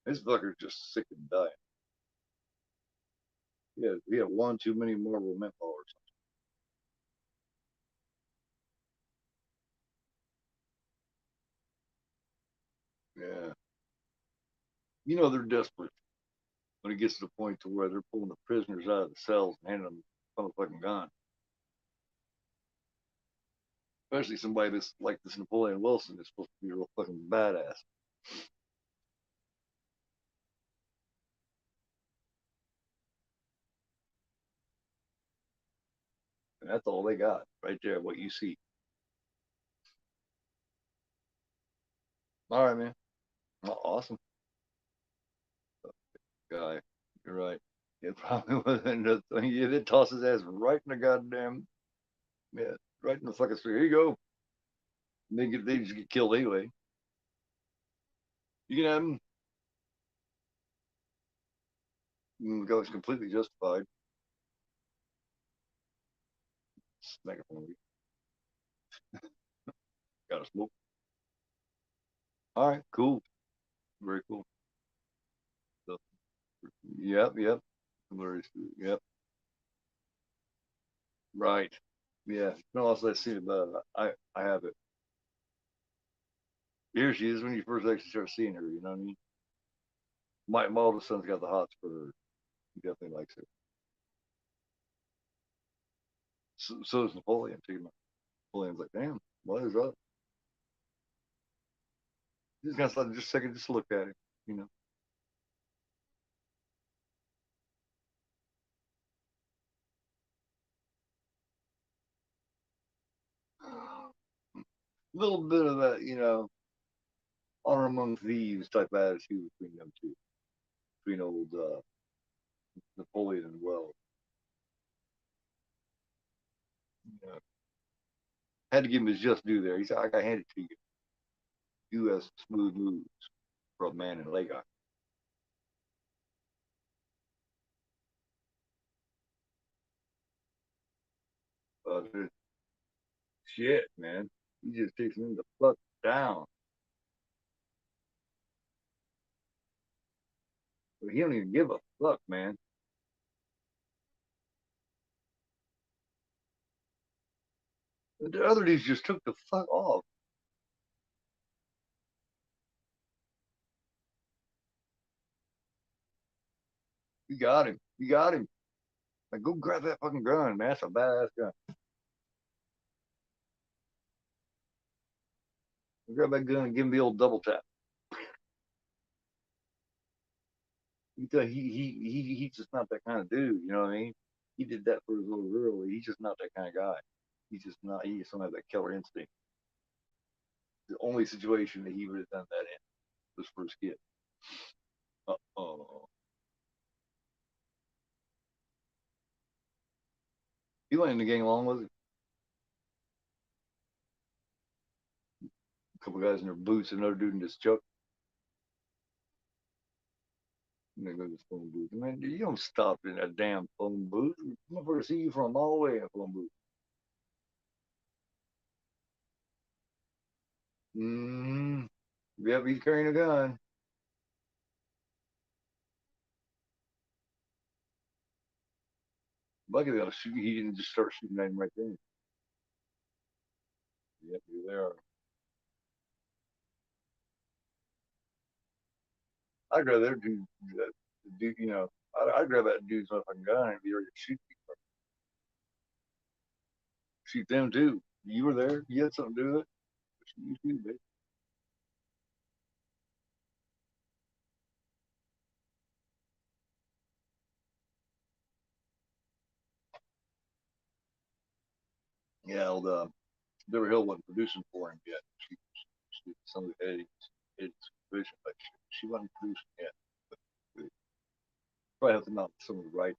This fucker's just sick and dying. Yeah, he had one too many Marlboro menthol or something. Yeah. They're desperate when it gets to the point to where they're pulling the prisoners out of the cells and handing them a motherfucking gun. Especially somebody that's like this Napoleon Wilson is supposed to be a real fucking badass. And that's all they got right there, what you see. All right, man. Well, awesome guy. You're right. It probably wasn't a thing. Yeah, it toss his ass right in the goddamn, yeah, right in the fucking street. Here you go. They just get killed anyway. You can have them. The guy was completely justified. Smack it from me. Got a smoke. All right, cool. Very cool. So, yep, yep. Yep, right. Yeah. No, else I see about it. I have it. Here she is when you first actually start seeing her. You know what I mean? My oldest son's got the hots for her. He definitely likes her. So does Napoleon too. Napoleon's like, damn, what is up? He's gonna stop just a second, just look at him. You know, a little bit of that, honor among thieves type attitude between them two, between old Napoleon and Wells. Had to give him his just due there. He said, I got handed to you. U.S. smooth moves for a man in leg. Dude, shit, man. He just takes him the fuck down. But he don't even give a fuck, man. The other dudes just took the fuck off. You got him. You got him. Like, go grab that fucking gun, man. That's a badass gun. Go grab that gun and give him the old double tap. He's just not that kind of dude. You know what I mean? He did that for his little girl. He's just not that kind of guy. He's just not. He just don't have that killer instinct. The only situation that he would have done that in was for his kid. Oh, he went in the gang along with it. A couple guys in their boots, another dude in his truck. And they go to this phone booth. Man, you don't stop in that damn phone booth. I'm going to see you from all the way in a phone booth. Mm-hmm. Yep, he's carrying a gun. Bucky got to shoot. He didn't just start shooting at him right there. Yep, here they are. I'd rather do that. Do you know? I'd grab that dude's fucking gun and be ready to shoot people. Shoot them too. You were there. You had something to do with it. You too, bitch. Yeah, old Beverly Hill wasn't producing for him yet. She did some of the editing supervision, but she wasn't producing yet. But we probably have to mount some of the writing.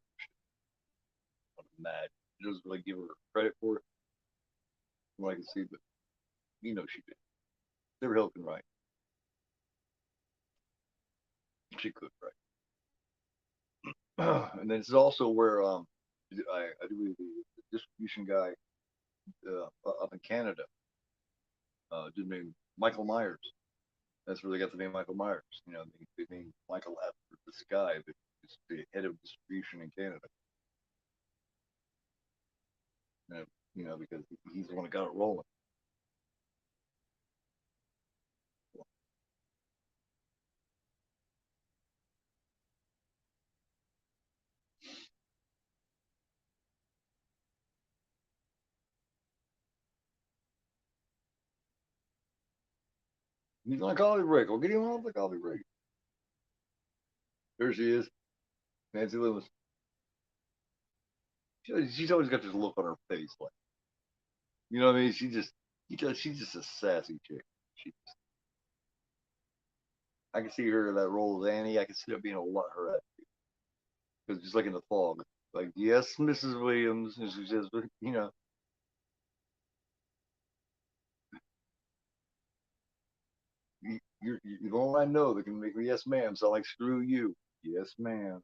I'm mad. She doesn't really give her credit for it, from what I can see, but you know she did. Beverly Hill can write. She could write. And then this is also where I do the distribution guy up in Canada, dude named Michael Myers. That's where they got the name Michael Myers. You know, they named Michael after this guy that is the head of distribution in Canada. You know, because he's the one that got it rolling. He's on a coffee break. I'll get him off the coffee break. There she is, Nancy Lewis. She's always got this look on her face, like, you know what I mean? She's just a sassy chick. She, I can see her in that role as Annie. I can see her being a lot her at because just like in the fog, like yes, Mrs. Williams, and she says, you know, you're the only I know that can make me yes, ma'am. So like screw you, yes, ma'am.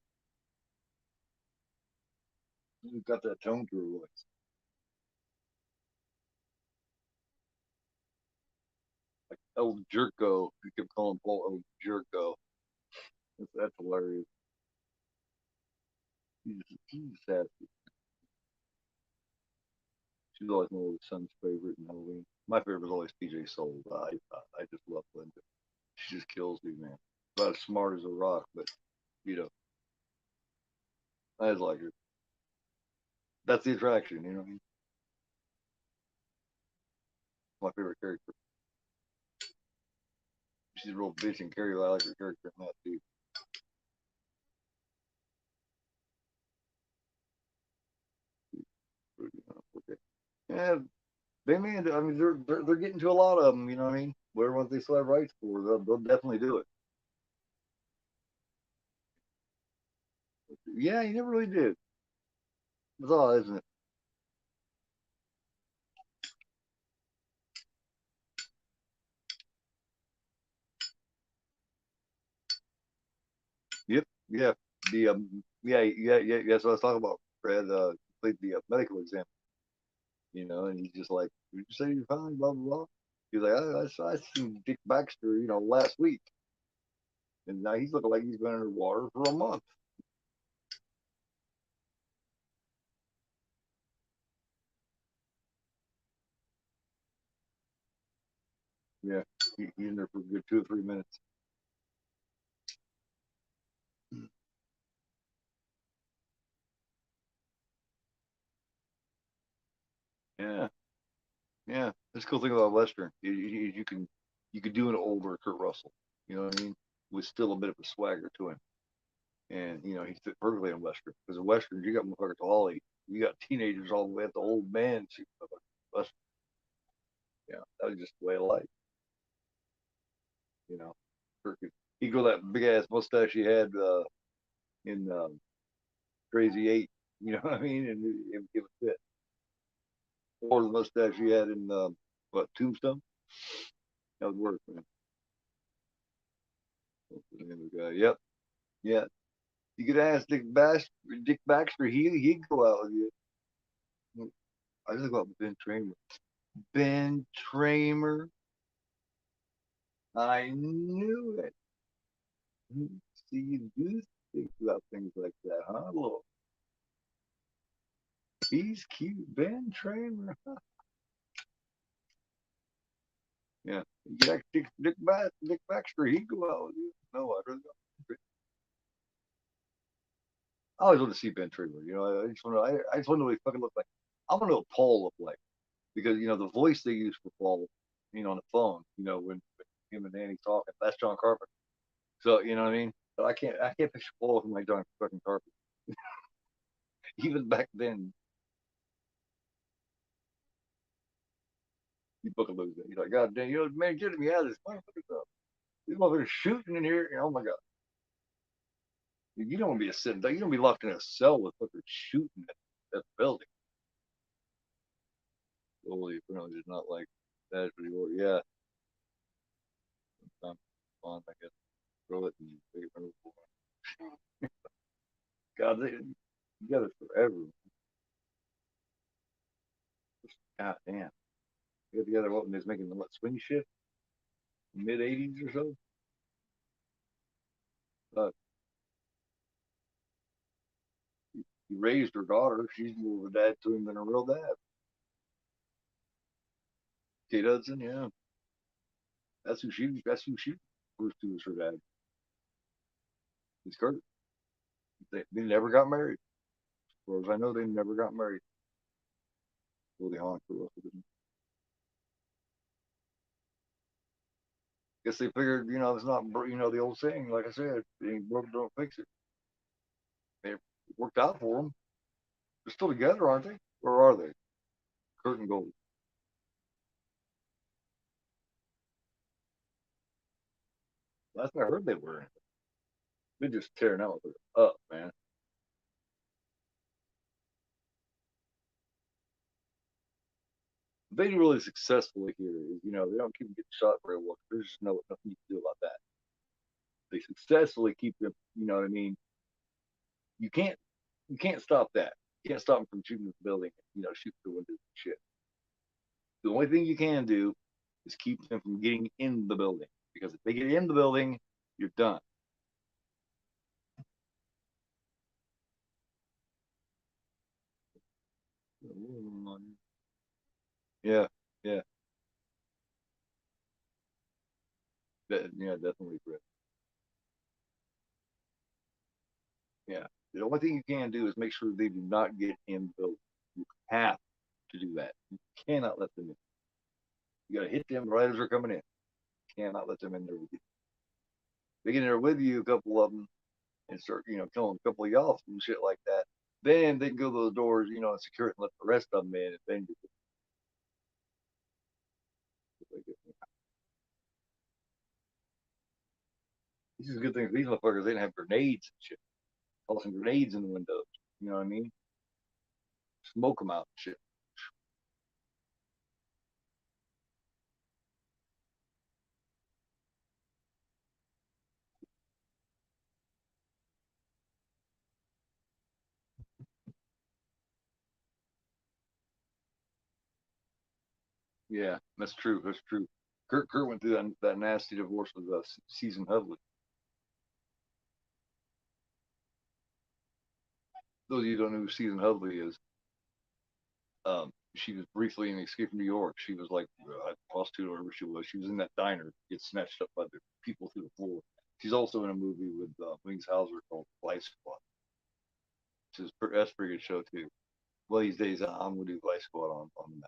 She's got that tone to her voice, like El Jerko. You kept calling Paul El Jerko. That's hilarious. She's sassy. She's always my old son's favorite in Halloween. My favorite was always PJ Soul. I just love Linda. She just kills me, man. About as smart as a rock, but you know, I just like her. That's the attraction, you know what I mean? My favorite character. She's a real bitch and Carrie. I like her character in that too. Okay. Yeah, they man. I mean, they're getting to a lot of them. You know what I mean? Whatever ones they still have rights for, they'll definitely do it. Yeah, you never really did. It's all, isn't it? yeah, the yeah. That's what I was talking about. Fred played the medical exam, and he's just like, "Did you say you're fine?" Blah blah blah. He's like, I seen Dick Baxter, last week, and now he's looking like he's been underwater for a month. Yeah, he's in there for a good 2 or 3 minutes. Yeah, yeah. That's the cool thing about Western. You can do an older Kurt Russell. You know what I mean? With still a bit of a swagger to him, and he fit perfectly in Western. Because in Western, you got motherfuckers all age. You got teenagers all the way up to old men. Western, yeah, that was just the way of life. You know, he'd go that big ass mustache he had in Crazy Eight. You know what I mean? And it would fit. Or the mustache he had in what Tombstone. That would work, man. What's the name of the guy? Yep, yeah. You could ask Dick Baxter. He'd go out with you. I just go out with Ben Tramer. Ben Tramer. I knew it. See, you do think about things like that, huh? Look, he's cute. Ben Tramer. Yeah. You could ask Dick Baxter. He'd go out with you. No, I really don't. I always want to see Ben Tramer. I just want to. I just want to know what he fucking looks like. I want to know what Paul looked like because the voice they use for Paul, on the phone, when him and Danny talking, that's John Carpenter. So you know what I mean. But I can't picture Paul looking like John fucking Carpenter. Even back then, you fucking lose it. You're like, God damn, man, get me out of this motherfucker stuff. These motherfuckers shooting in here. Oh my god, you don't want to be a sitting. You don't be locked in a cell with fuckers shooting at the building. Holy, apparently did not like that. Yeah, sometimes fun, I guess. Throw it and take it from the God, they together forever. God damn. They got together what when they was making the swing shift, mid '80s or so. Uh, he raised her daughter. She's more of a dad to him than a real dad. Kate Hudson, yeah. That's who she refers to as her dad. It's Kurt. They never got married. As far as I know, they never got married. Well, they hung for Russell didn't. Guess they figured, it's not, the old saying, like I said, it ain't broke, don't fix it. It worked out for them. They're still together, aren't they? Or are they? Kurt and Gold. Last I heard they were. They're just tearing out up, man. If they do really successfully here is, they don't keep them getting shot very well. There's just nothing you can do about that. They successfully keep them, you know what I mean? You can't you can't stop that. You can't stop them from shooting the building, shooting the windows and shit. The only thing you can do is keep them from getting in the building. Because if they get in the building, you're done. Yeah, yeah, yeah, definitely, Chris. Yeah. The only thing you can do is make sure they do not get in the building. You have to do that. You cannot let them in. You got to hit them right as they're coming in. You cannot let them in there with you. They get in there with you, a couple of them, and start, killing a couple of y'all and shit like that. Then they can go to those doors, and secure it and let the rest of them in. And then this is a good thing for these motherfuckers. They didn't have grenades and shit. Tossing grenades in the windows. You know what I mean? Smoke them out and shit. Yeah, that's true. That's true. Kurt went through that nasty divorce with Susan Hovey. Those of you who don't know who Susan Hovey is, she was briefly in Escape from New York. She was like a prostitute or whatever she was. She was in that diner, gets snatched up by the people through the floor. She's also in a movie with Wings Hauser called Vice Squad. That's a pretty good show too. Well, these days I'm gonna do Vice Squad on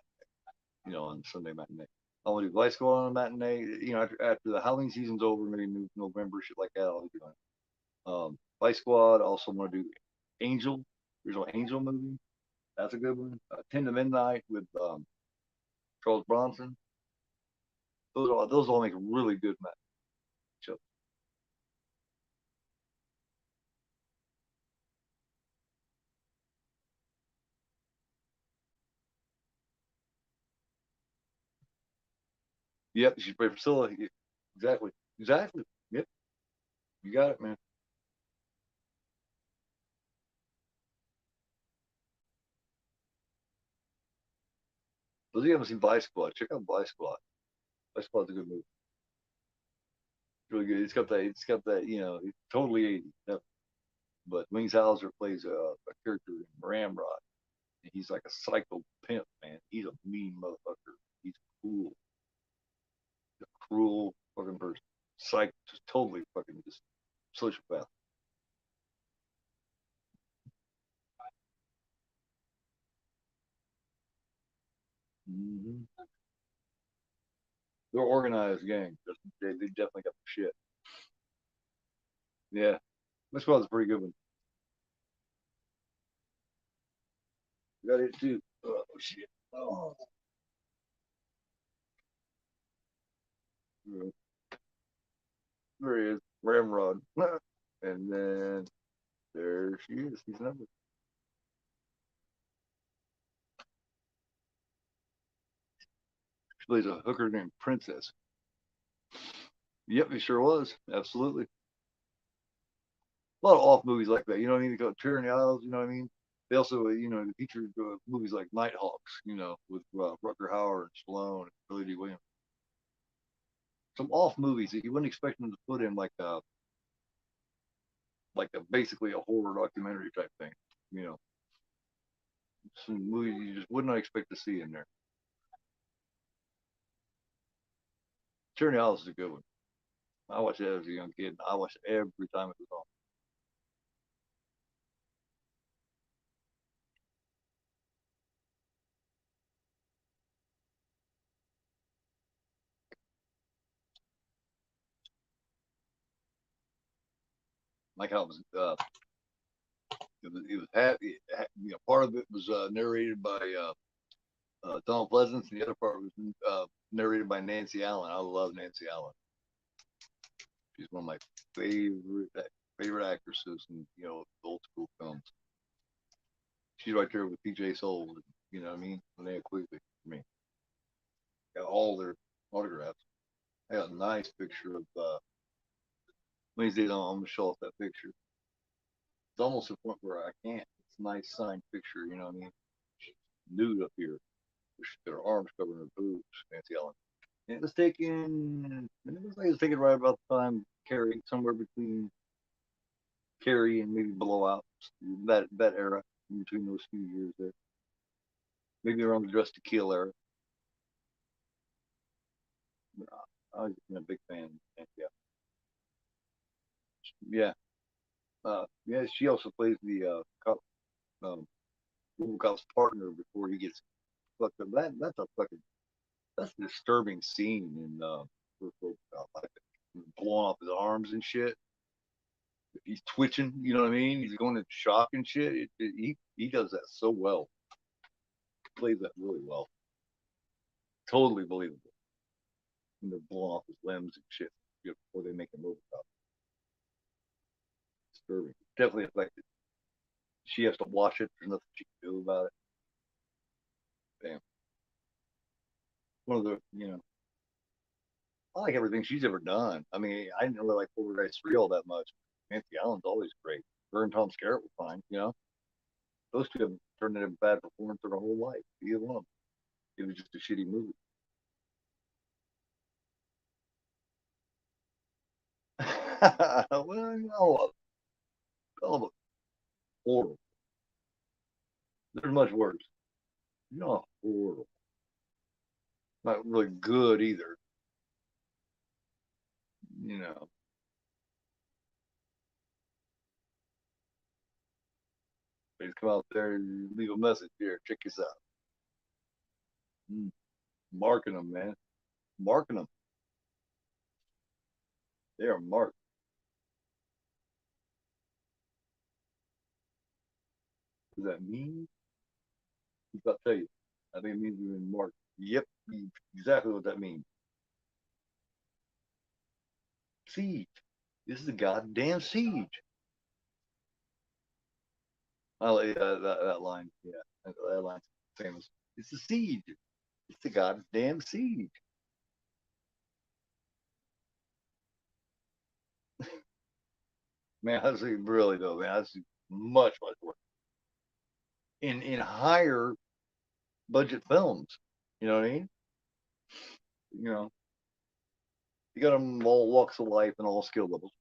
Sunday matinee. I'm gonna do Vice Squad on a matinee. After the Halloween season's over, maybe November, shit like that. I'll be doing Vice Squad. Also want to do Angel. There's an Angel movie. That's a good one. 10 to Midnight with Charles Bronson. Those all make really good matchups. Yep, she's played Priscilla. Yeah, exactly. Exactly. Yep. You got it, man. Those of you haven't seen Vice Squad, check out Vice Squad. Vice Squad's a good movie. It's really good. It's got that, it's totally 80s. Yep. But Wings Hauser plays a character in Ramrod. And he's like a psycho pimp, man. He's a mean motherfucker. He's cruel. He's a cruel fucking person. Just totally fucking just sociopath. Mm-hmm. They're organized gang. They definitely got the shit. Yeah. This was a pretty good one. Got it too. Oh shit. Oh. There he is. Ramrod. And then there she is. He's number. She plays a hooker named Princess. Yep, he sure was. Absolutely. A lot of off movies like that. You know what I mean? They go Tyranny Isles. You know what I mean? They also, featured movies like Nighthawks. With Rutger Hauer and Stallone and Billy D. Williams. Some off movies that you wouldn't expect them to put in like basically a horror documentary type thing. You know, some movies you just would not expect to see in there. Tyranny Isles is a good one. I watched it as a young kid. I watched it every time it was on. Like how it was happy. Part of it was narrated by Donald Pleasance, and the other part was narrated by Nancy Allen. I love Nancy Allen. She's one of my favorite favorite actresses in old school films. She's right there with PJ Soul. You know what I mean? Linnea Quigley for me. Got all their autographs. I got a nice picture of Wednesdays. I'm gonna show off that picture. It's almost to the point where I can't. It's a nice signed picture. You know what I mean? She's nude up here. She's got her arms covering her boobs. Nancy Allen. And it was taken. It looks like it was taken right about the time Carrie, somewhere between Carrie and maybe Blowout. That era, in between those few years there. Maybe around the Dress to Kill era. I was a big fan. Yeah, yeah, yeah. She also plays the cop, um, Cop's partner before he gets fucked up. That's a disturbing scene in like blowing off his arms and shit. He's twitching, you know what I mean? He's going into shock and shit. He does that so well. He plays that really well. Totally believable. When they're blowing off his limbs and shit before they make him Robocop. Disturbing. Definitely affected. She has to watch it. There's nothing she can do about it. Damn. One of the. I like everything she's ever done. I mean, I didn't really like Poltergeist 3 all that much. Nancy Allen's always great. Her and Tom Skerritt were fine. Those two have turned into bad performance their whole life. Either one of them. It was just a shitty movie. Well, you know, oh, horrible. There's much worse. You know, horrible. Not really good either. You know, they just come out there and leave a message here. Check this out. Mm, marking them, man. Marking them. They are marked. What does that mean? I'll tell you. I think it means you've been marked. Yep, exactly what that means. Siege. This is a goddamn siege. Oh, yeah, that line. Yeah, that line's famous. It's a siege. It's a goddamn siege. Man, I see really though, man. I see much, much worse in higher budget films. You know what I mean? You know, you got them all walks of life and all skill levels.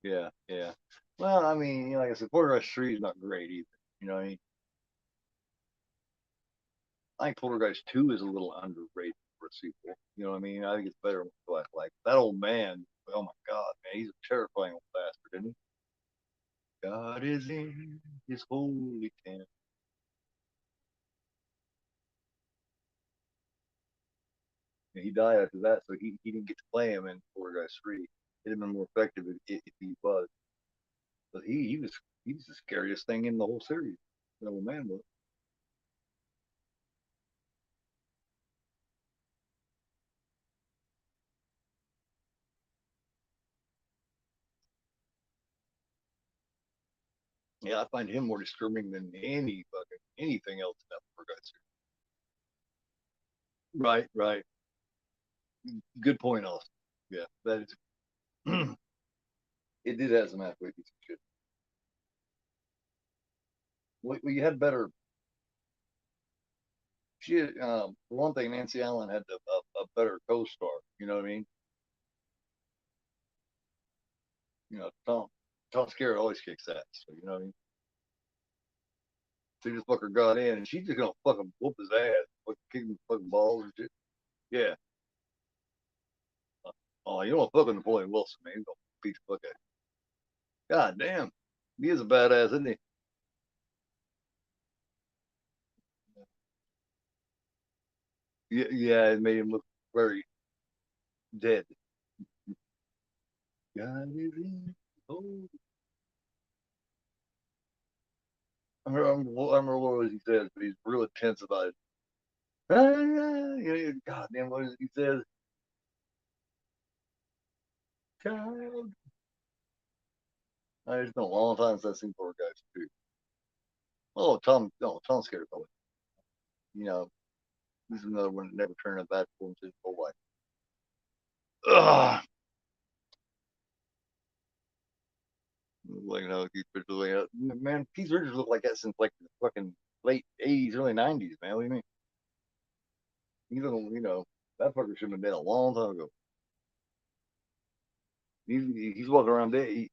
Yeah, yeah. Well, I mean, like I said, Poltergeist 3 is not great either. You know what I mean? I think Poltergeist 2 is a little underrated for a sequel. You know what I mean? I think it's better with Black. Like that old man. Oh my God, man, he's a terrifying old bastard, isn't he? God is in his holy tent. And he died after that, so he didn't get to play him in Poltergeist 3. It'd have been more effective if he was. But he was the scariest thing in the whole series. That old man was. Yeah, I find him more disturbing than any fucking anything else in that Poltergeist series. Right, right. Good point, Austin. Yeah, that is. It did have some halfway decent shit. Well, you had better. For one thing, Nancy Allen had a better co-star. You know what I mean? You know, Tom Skerritt always kicks ass. So you know what I mean? She just fucker got in, and she's just gonna fucking whoop his ass, fucking kick him fucking balls and shit. Yeah. Oh, you don't fucking Napoleon Wilson, man. He's gonna beat the fuck out. God damn, he is a badass, isn't he? Yeah, yeah. It made him look very dead. God is in. Oh, I remember what was he says, but he's real intense about it. God damn, what is it he says? Child. It's been a long time since I've seen poor guys too. Oh, Tom, no, Tom Skerritt, you know, he's another one that never turned a bad performance his whole life. Ugh. Like, you know, Keith Richards, man, Keith Richards looked like that since like the fucking late 80s, early 90s, man. What do you mean? That fucker should have been a long time ago. He's walking around dead.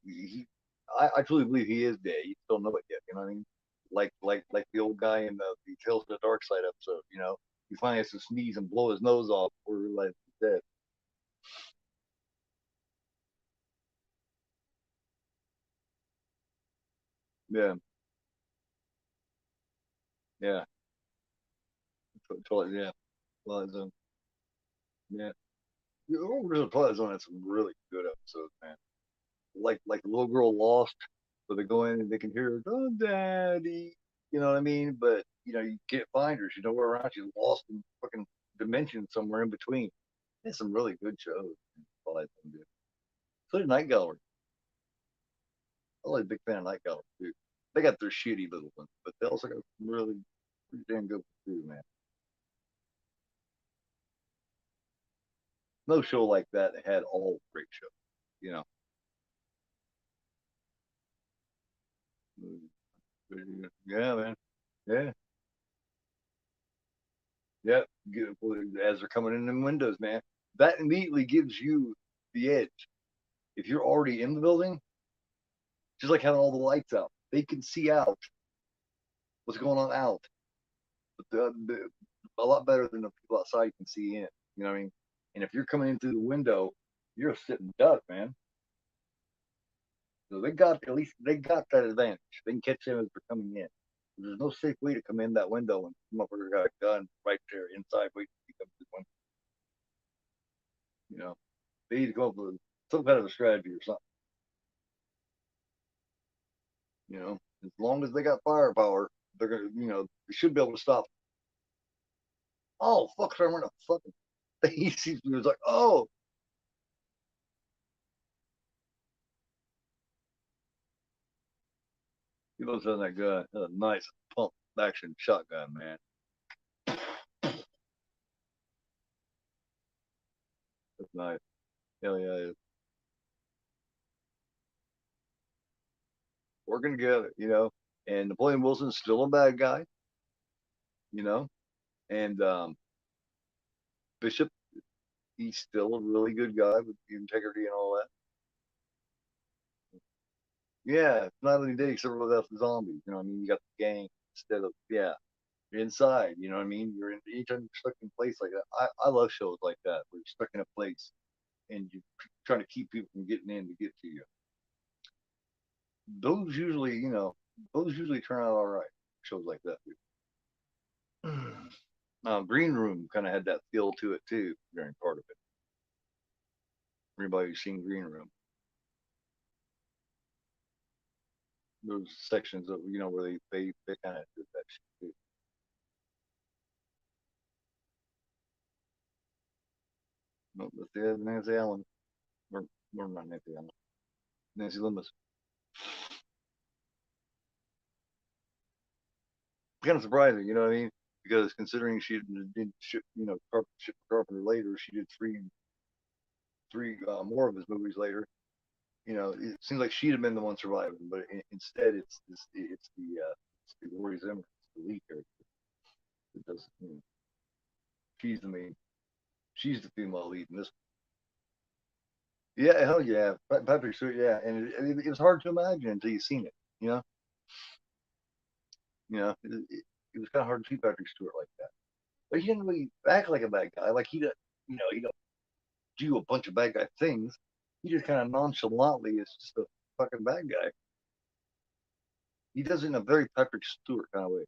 I truly believe he is dead. You just don't know it yet. You know what I mean? Like the old guy in the Tales of the Dark Side episode. You know, he finally has to sneeze and blow his nose off before he realizes he's dead. Yeah, yeah, yeah. Twilight Zone. Yeah, the Twilight Zone had some really good episodes, man. Like the little girl lost, where they go in and they can hear her, "Oh, daddy," you know what I mean? But you can't find her. She's nowhere around. She's lost in fucking dimension somewhere in between. There's some really good shows. Twilight Zone did. So did Night Gallery. I'm like a big fan of Night Gallery too. They got their shitty little ones, but they also got some really pretty damn good too, man. No show like that had all great shows. You know. Yeah, man. Yeah. Yeah, as they're coming in windows, man. That immediately gives you the edge. If you're already in the building, just like having all the lights out, they can see out what's going on out. But a lot better than the people outside can see in. You know what I mean? And if you're coming in through the window, you're a sitting duck, man. So they got at least they got that advantage. They can catch them as they're coming in. There's no safe way to come in that window and come up with a gun right there inside waiting to come to the window. You know, they need to come up with some kind of a strategy or something. You know, as long as they got firepower, they're gonna, they should be able to stop. Oh fuck! I'm gonna fucking. He sees me. Was like, oh, he looks on that gun. That's a nice pump action shotgun, man. That's nice. Hell yeah, it's working together. And Napoleon Wilson's still a bad guy. You know, and Bishop, he's still a really good guy with integrity and all that. Yeah, not only did he serve with the zombies. You know what I mean? You got the gang instead of, yeah, you're inside. You know what I mean? You're in anytime you're stuck in a place like that. I love shows like that where you're stuck in a place and you're trying to keep people from getting in to get to you. Those usually, those usually turn out all right. Shows like that. Green Room kind of had that feel to it too during part of it. Everybody who's seen Green Room, those sections of where they kind of did that shit too. No, but yeah, Nancy Allen, or not Nancy Allen, Nancy Loomis. Kind of surprising, you know what I mean? Because considering she did ship, Carpenter later, she did three more of his movies later. It seems like she'd have been the one surviving, but instead it's the Lori Zimmer, it's the lead character. It does, she's the main, she's the female lead in this. Yeah, hell yeah, Patrick Stewart, yeah, and it was hard to imagine until you seen it. You know, it was kind of hard to see Patrick Stewart like that, but he didn't really act like a bad guy. Like he don't do a bunch of bad guy things. He just kind of nonchalantly is just a fucking bad guy. He does it in a very Patrick Stewart kind of way,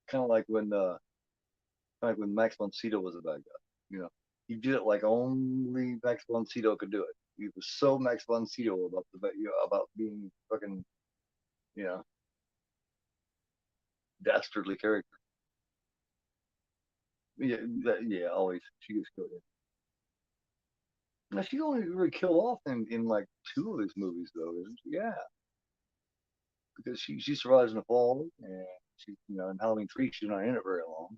kind of like when Max von Sydow was a bad guy. He did it like only Max von Sydow could do it. He was so Max von Sydow about about being fucking you know dastardly character. Yeah, yeah, always she gets killed. Now she only really killed off in like two of his movies though, isn't she? Yeah, because she survives in the fall and she in Halloween 3 she's not in it very long.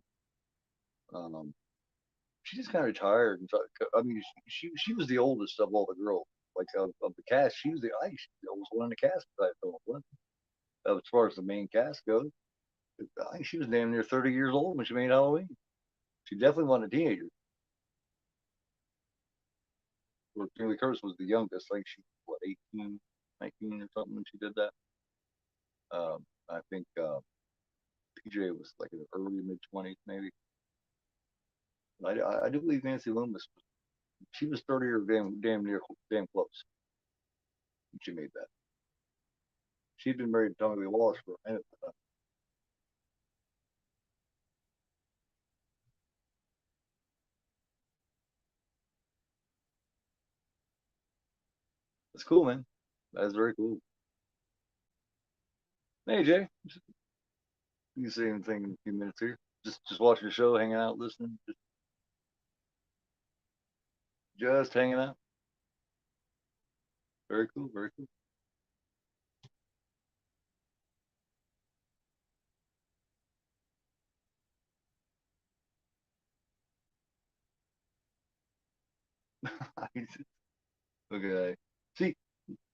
Um, she just kind of retired. I mean, she was the oldest of all the girls. Like of the cast, I think she was the oldest one in the cast. I felt as far as the main cast goes. I think she was damn near 30 years old when she made Halloween. She definitely wasn't a teenager. Where Jamie Curtis was the youngest. I think she was, what, 18, 19 or something when she did that. I think PJ was like in the early mid 20s maybe. I do believe Nancy Loomis. She was 30 or damn near damn close when she made that. She'd been married to Tommy Lee Wallace for a minute. That's cool, man. That's very cool. Hey, Jay, you can say anything in a few minutes here. Just watching the show, hanging out, listening, just hanging out. Very cool, very cool. Okay. See,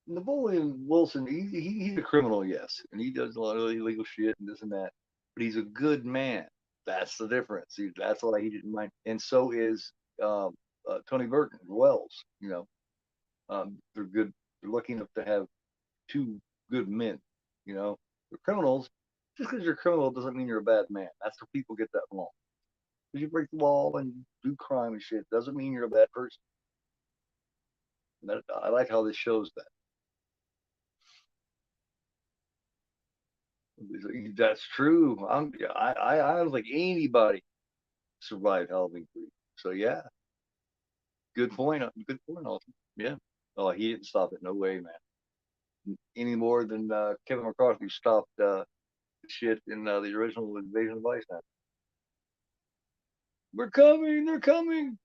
Napoleon Wilson, he's a criminal, yes, and he does a lot of illegal shit and this and that. but he's a good man. That's the difference. See, that's why he didn't mind. And so is Tony Burton, Wells. You know, they're good. They're lucky enough to have two good men. You know, they're criminals. Just because you're a criminal doesn't mean you're a bad man. That's where people get that wrong. Because you break the law and do crime and shit doesn't mean you're a bad person. That, I like how this shows that. That's true. I don't think anybody survived Halloween 3. So yeah, good point. Good point, Austin. Yeah. Oh, he didn't stop it. No way, man. Any more than Kevin McCarthy stopped shit in the original Invasion of Ice. Now we're coming. They're coming.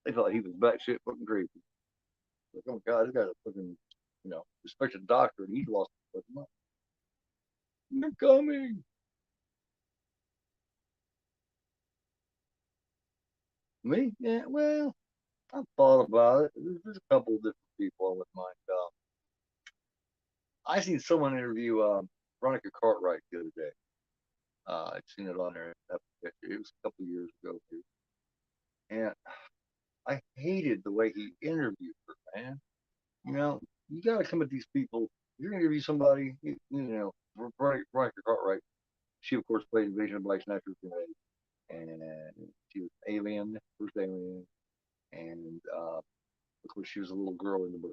They thought he was batshit fucking crazy. Like, oh my god, this guy's a fucking, respected doctor, and he's lost his fucking mind. They're coming. Me? Yeah. Well, I've thought about it. There's a couple of different people I wouldn't mind. I seen someone interview Veronica Cartwright the other day. I'd seen it on there. It was a couple of years ago, and I hated the way he interviewed her, man. You know, you got to come at these people. You're going to interview somebody, Veronica Cartwright. She, of course, played Invasion of Black Snatchers, and she was Alien, first Alien, and of course, she was a little girl in the bird,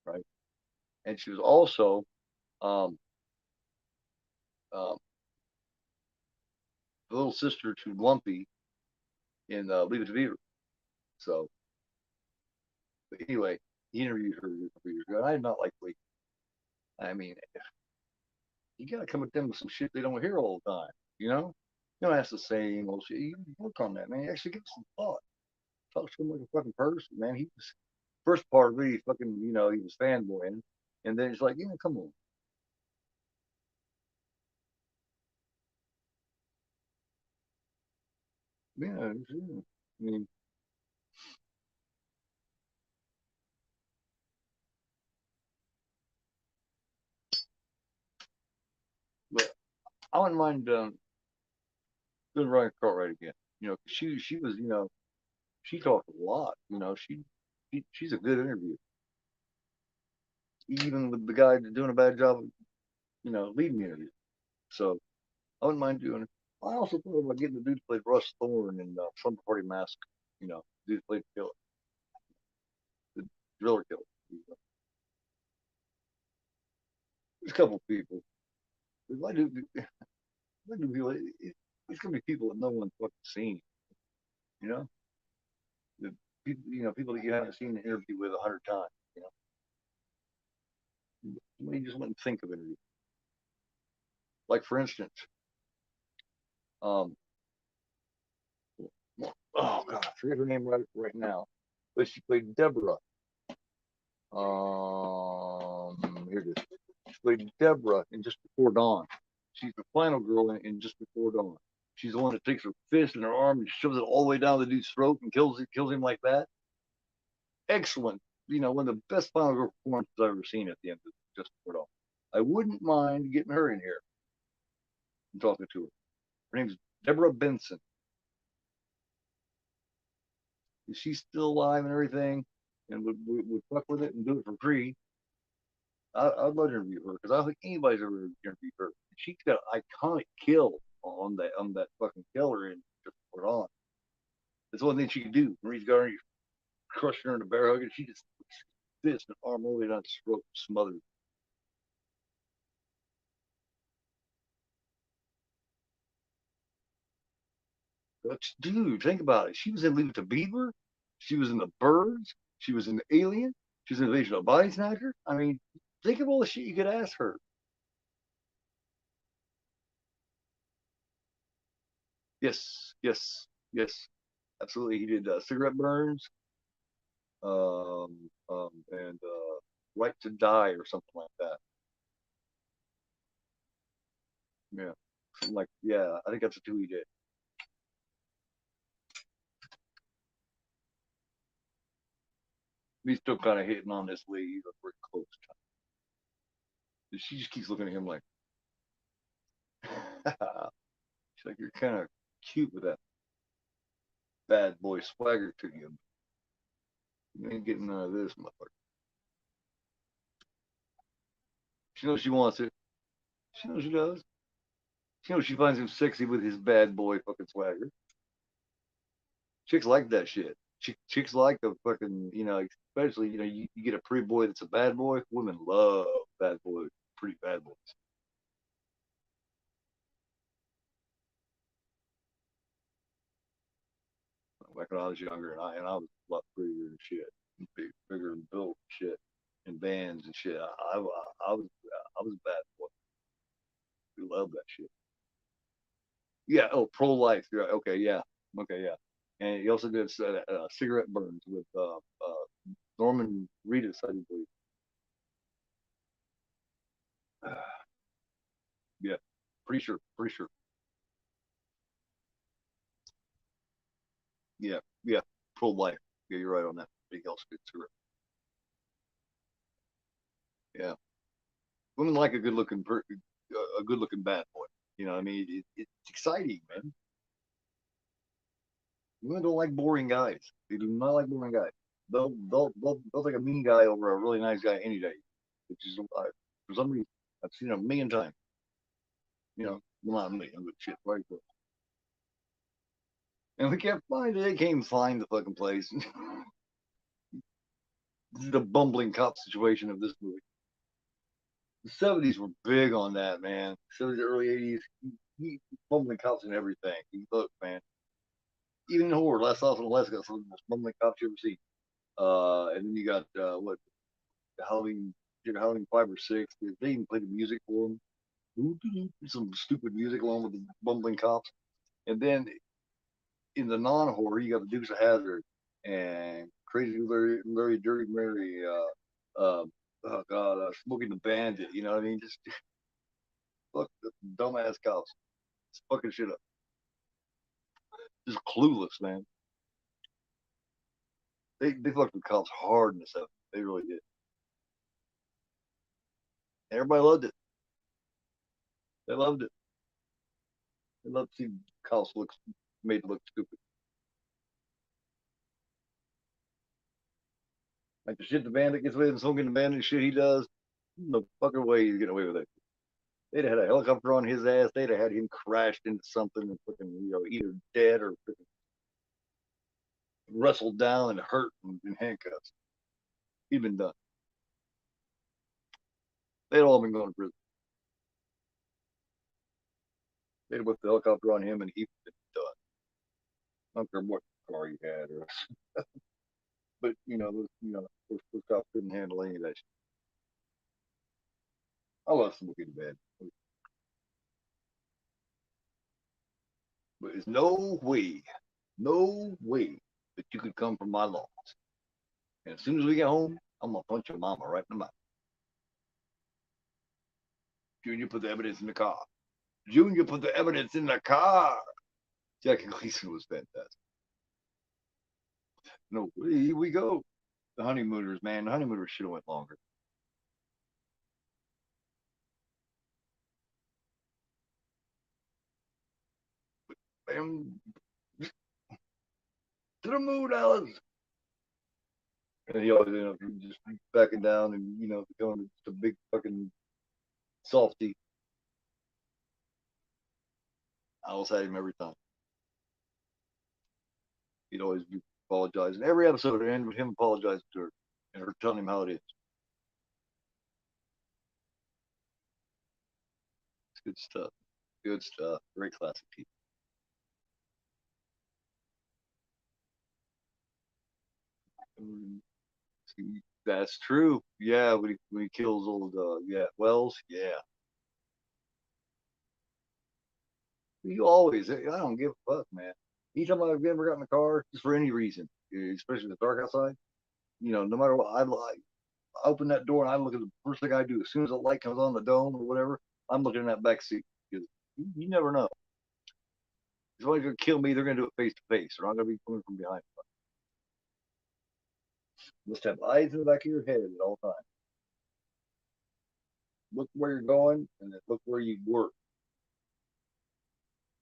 right? And she was also um, um, the little sister to Lumpy in Leave It to Beaver. So, but anyway, he interviewed her a couple years ago, and I did not like Wake. I mean, you got to come at them with some shit they don't hear all the time, you know? You don't ask the same old shit. You work on that, man. You actually give some thought. Talk to him like a fucking person, man. He was, first part of it, he fucking, he was fanboying. And then it's like, come on. Yeah, yeah. I mean, but I wouldn't mind doing Ryan Cartwright again. She was, she talked a lot. She's a good interview, even with the guy doing a bad job of, leading the interview. So I wouldn't mind doing it. I also thought about getting the dude to play Russ Thorne in Slumber Party Mask. Dude played the killer, the driller killer. There's a couple of people. If I do, if I do people, it's gonna be people that no one's fucking seen. You know, the people, people that you haven't seen an interview with 100 times. You just wouldn't think of interview. Like for instance, um, oh god, I forget her name right now, but she played Deborah. Here it is. She played Deborah in Just Before Dawn. She's the final girl in Just Before Dawn. She's the one that takes her fist in her arm and shoves it all the way down the dude's throat and kills him like that. Excellent. One of the best final girl performances I've ever seen at the end of Just Before Dawn. I wouldn't mind getting her in here and talking to her. Her name's Deborah Benson. She's still alive and everything, and would fuck with it and do it for free. I'd love to interview her because I don't think anybody's ever interviewed her. She's got an iconic kill on that fucking killer and just put on. That's one thing she can do. Marie's got her crushing her in the bear hug, and she just fist and arm all the way down the throat, smothered. But dude, think about it. She was in Leave It to Beaver. She was in The Birds. She was in the Alien. She was in Invasion of Body Snatcher. I mean, think of all the shit you could ask her. Yes, yes, yes, absolutely. He did Cigarette Burns, and Right to Die or something like that. Yeah, something like yeah. I think that's the two he did. He's still kind of hitting on this lead. He's pretty close. And she just keeps looking at him like, she's like, you're kind of cute with that bad boy swagger to you. You ain't getting none of this, motherfucker. She knows she wants it. She knows she does. She knows she finds him sexy with his bad boy fucking swagger. Chicks like that shit. Chicks like the fucking, especially, you get a pretty boy that's a bad boy. Women love bad boys, pretty bad boys. Back when I was younger, and I was a lot prettier and shit, bigger and built and shit, and bands and shit. I was a bad boy. We love that shit. Yeah. Oh, pro life. Right. Okay. Yeah. Okay. Yeah. And he also did cigarette burns with Norman Reedus, I do believe. Yeah. Pretty sure. Pretty sure. Yeah. Yeah. Pro life. Yeah, you're right on that. Big else good cigarette. Yeah. Women like a good looking bad boy. I mean, it's exciting, man. Women don't like boring guys. They do not like boring guys. They'll take a mean guy over a really nice guy any day. Which is for some reason I've seen it a million times. Well, not a million, but shit, right? And we can't find it. They can't even find the fucking place. This is the bumbling cop situation of this movie. The '70s were big on that, man. '70s, early '80s, bumbling cops and everything. Look, man, even horror, Last House on Alaska, some of the most bumbling cops you ever see. And then you got what Halloween, Halloween 5 or 6. They even played the music for them. Some stupid music along with the bumbling cops. And then in the non-horror, you got the Dukes of Hazzard and Crazy Larry Dirty Mary. Oh God, Smoking the Bandit. You know what I mean? Just fuck the dumbass cops. Just fucking shit up. Just clueless, man. They fucked with cops hard in the '70s. They really did. Everybody loved it. They loved it. They loved to see cops look made to look stupid. Like the shit the bandit gets away with, smoking the bandit shit he does. No fucking way he's getting away with it. They'd have had a helicopter on his ass. They'd have had him crashed into something and fucking, either dead or wrestled down and hurt and in handcuffs. He'd been done. They'd all been going to prison. They'd have whipped the helicopter on him and he'd been done. I don't care what car he had, but those cops couldn't handle any of that shit. I love Smoking the Bad, but there's no way that you could come from my lawns. And as soon as we get home, I'm gonna punch your mama right in the mouth. Junior, put the evidence in the car. Junior, put the evidence in the car. Jackie Gleason was fantastic. No, here we go. The honeymooners, man. The honeymooners should have went longer. Bam, to the moon, Alice. And he always, just backing down and, becoming just a big fucking softy. Alice had him every time. He'd always be apologizing. Every episode would end with him apologizing to her and her telling him how it is. It's good stuff. Good stuff. Great classic TV. That's true. Yeah, when he kills old Wells, yeah. You always, I don't give a fuck, man. Anytime I've ever got in the car, just for any reason, especially in the dark outside, no matter what, I open that door and I look at the first thing I do as soon as the light comes on the dome or whatever. I'm looking in that back seat because you never know. If somebody's gonna kill me, they're gonna do it face to face. They're not gonna be coming from behind. You must have eyes in the back of your head at all times. look where you're going, and then look where you work.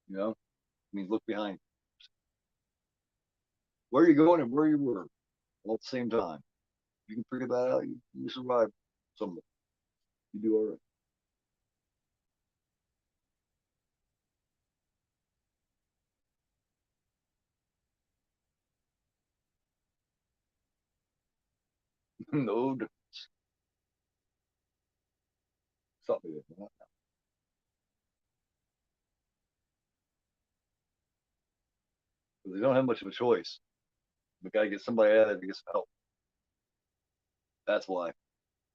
You know, I mean, look behind you. Where you're going and where you work all at the same time. You can figure that out. You survive. Somewhere. You do all right. No, something like that. They don't have much of a choice. We got to get somebody out of there to get some help. That's why.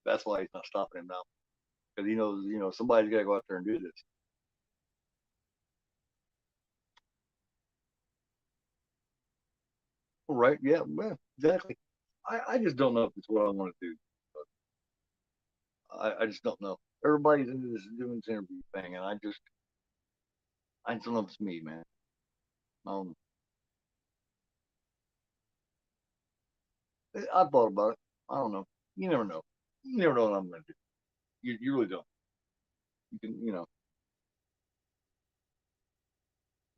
That's why he's not stopping him now. Because he knows, somebody's got to go out there and do this. Right? Yeah, well, exactly. I just don't know if it's what I want to do. I just don't know. Everybody's into this doing this interview thing, and I just don't know if it's me, man. Um, I thought about it. I don't know. You never know. You never know what I'm going to do. You really don't. You can,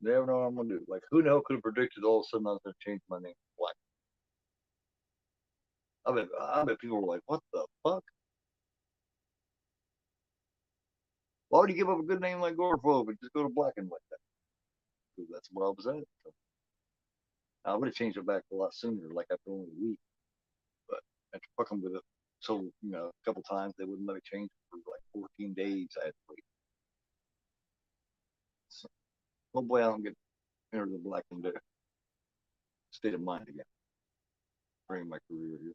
never know what I'm going to do. Like, who the hell could have predicted all of a sudden I was going to change my name to Black? I bet people were like, what the fuck? Why would you give up a good name like Gorphobe and just go to Black and like that? Because that's what I was at. So I would have changed it back a lot sooner, like after only a week. But after fucking with it, so a couple times they wouldn't let me change it for like 14 days. I had to wait. So hopefully I don't get into the Black and state of mind again during my career here.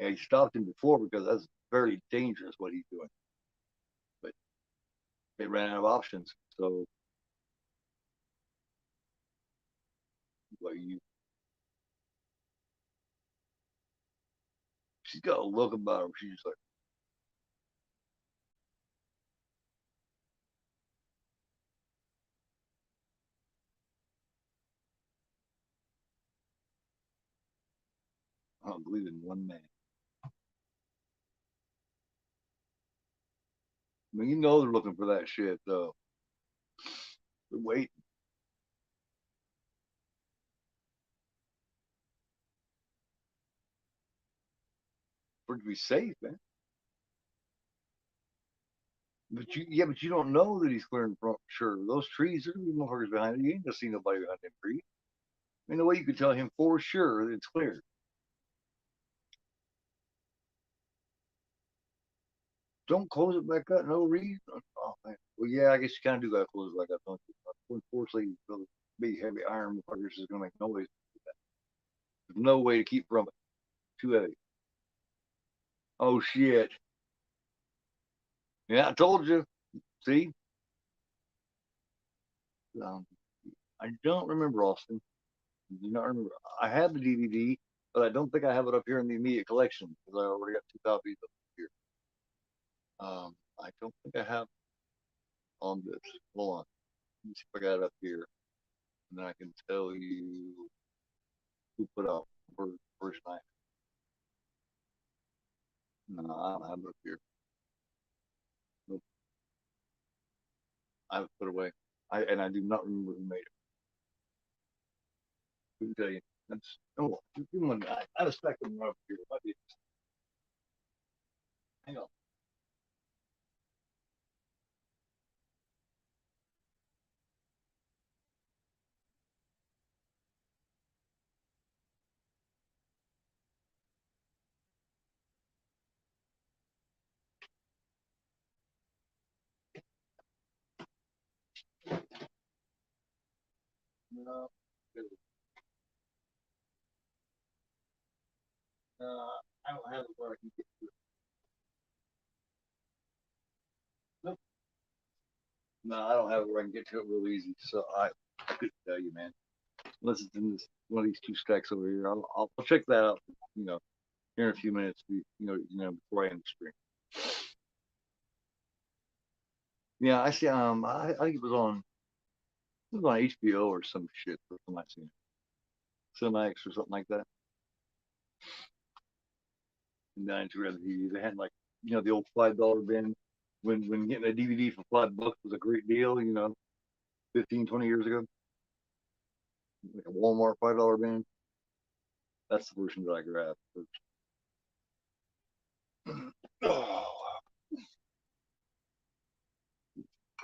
And he stopped him before because that's very dangerous what he's doing. But they ran out of options. So like she's got a look about her. She's like, I don't believe in one man. I mean, they're looking for that shit though. They're waiting for it to be safe, man. But you don't know that he's clearing front. Sure, those trees, there's gonna be motherfuckers behind it. You ain't gonna see nobody behind them trees. I mean, the way you could tell him for sure that it's cleared. Don't close it back up. No reason. Oh man. Well, yeah, I guess you kind of do gotta close it back up, don't you? Unfortunately, those big heavy iron motherfuckers is gonna make noise. There's no way to keep from it. Too heavy. Oh shit. Yeah, I told you. See, um, I don't remember Austin. I do not remember. I have the DVD, but I don't think I have it up here in the immediate collection because I already got two copies up here. I don't think I have on this. Hold on. Let me see if I got it up here, and then I can tell you who put out first night. No, I don't have it up here. Nope, I have it put away. I do not remember who made it. Who can tell you? That's oh, I have a stack of them up here. Hang on. No, no, I don't have it where I can get to it. Nope. No, I don't have it where I can get to it real easy. So I couldn't tell you, man. Unless it's in this one of these two stacks over here. I'll check that out. Here in a few minutes. Before I end the stream. Yeah, I see. I think it was on HBO or some shit or something like that. Cinemax or something like that. And then I used to grab the DVD. They had like, you know, the old $5 bin when getting a DVD for $5 was a great deal, you know, 15, 20 years ago. Like a Walmart $5 bin. That's the version that I grabbed first.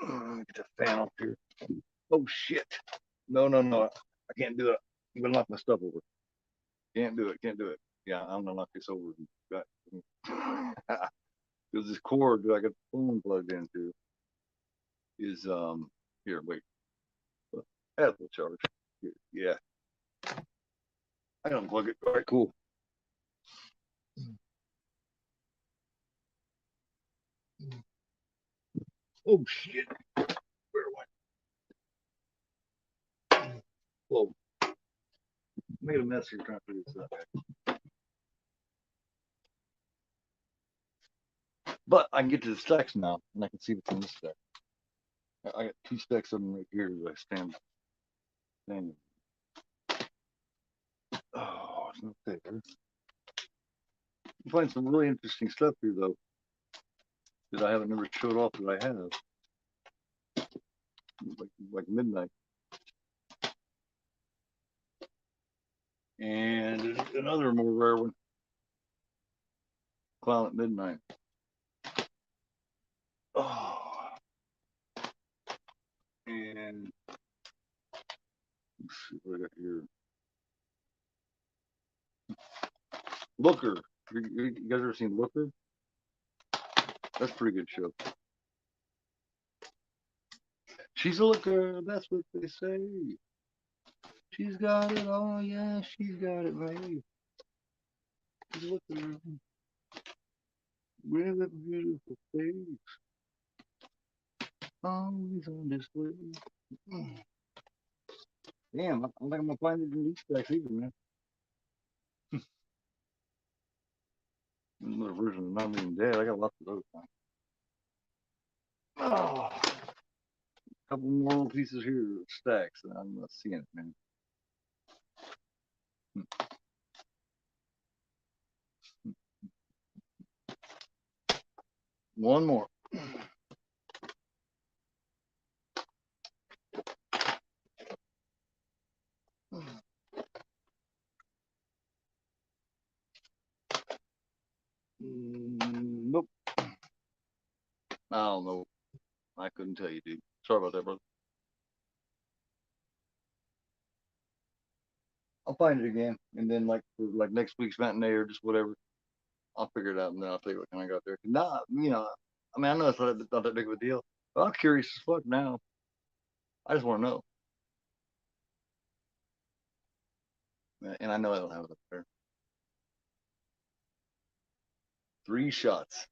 Oh, get the fan off here. Oh shit. No, no, no. I can't do it. I'm gonna knock my stuff over. Can't do it. Can't do it. Yeah, I'm gonna knock this over. Because this cord that I got the phone plugged into is here, wait. That will charge. Here, yeah. I unplug it. All right, cool. Oh shit. Where went? Whoa. Made a mess here trying to figure this out. But I can get to the stacks now, and I can see what's in this stack. I got 2 stacks of them right here as I stand. Oh, it's not there. You find some really interesting stuff here, though, that I haven't never showed off that I have. Like Midnight. And another more rare one. Clown at Midnight. Oh. And let's see what I got here. Looker. You guys ever seen Looker? That's a pretty good show. She's a looker, that's what they say. She's got it all, yeah, she's got it right. She's a looker with a beautiful face, always on display. Damn, I don't think I'm gonna find it in these stacks either, man. Another version of Not Even Dead. I got lots of those. Oh, a couple more pieces here, stacks, and I'm not seeing it, man. One more. Nope. I don't know. I couldn't tell you, dude. Sorry about that, brother. I'll find it again, and then like for like next week's matinee or just whatever, I'll figure it out, and then I'll tell you what kind I got there. Nah, you know, I mean, I know it's not that big of a deal, but I'm curious as fuck now. I just want to know, and I know I don't have it up there. 3 shots.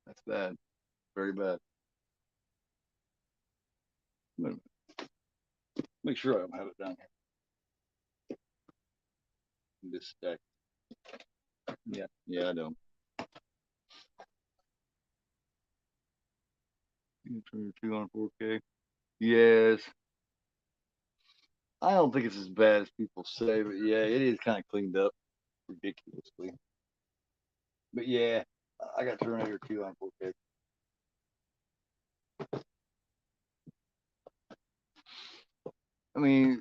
That's bad. Very bad. Make sure I don't have it down here. This stack. Yeah, yeah, I don't. 2 on 4K. Yes. I don't think it's as bad as people say, but yeah, it is kind of cleaned up ridiculously. But yeah, I got Terminator 2 on 4K. I mean,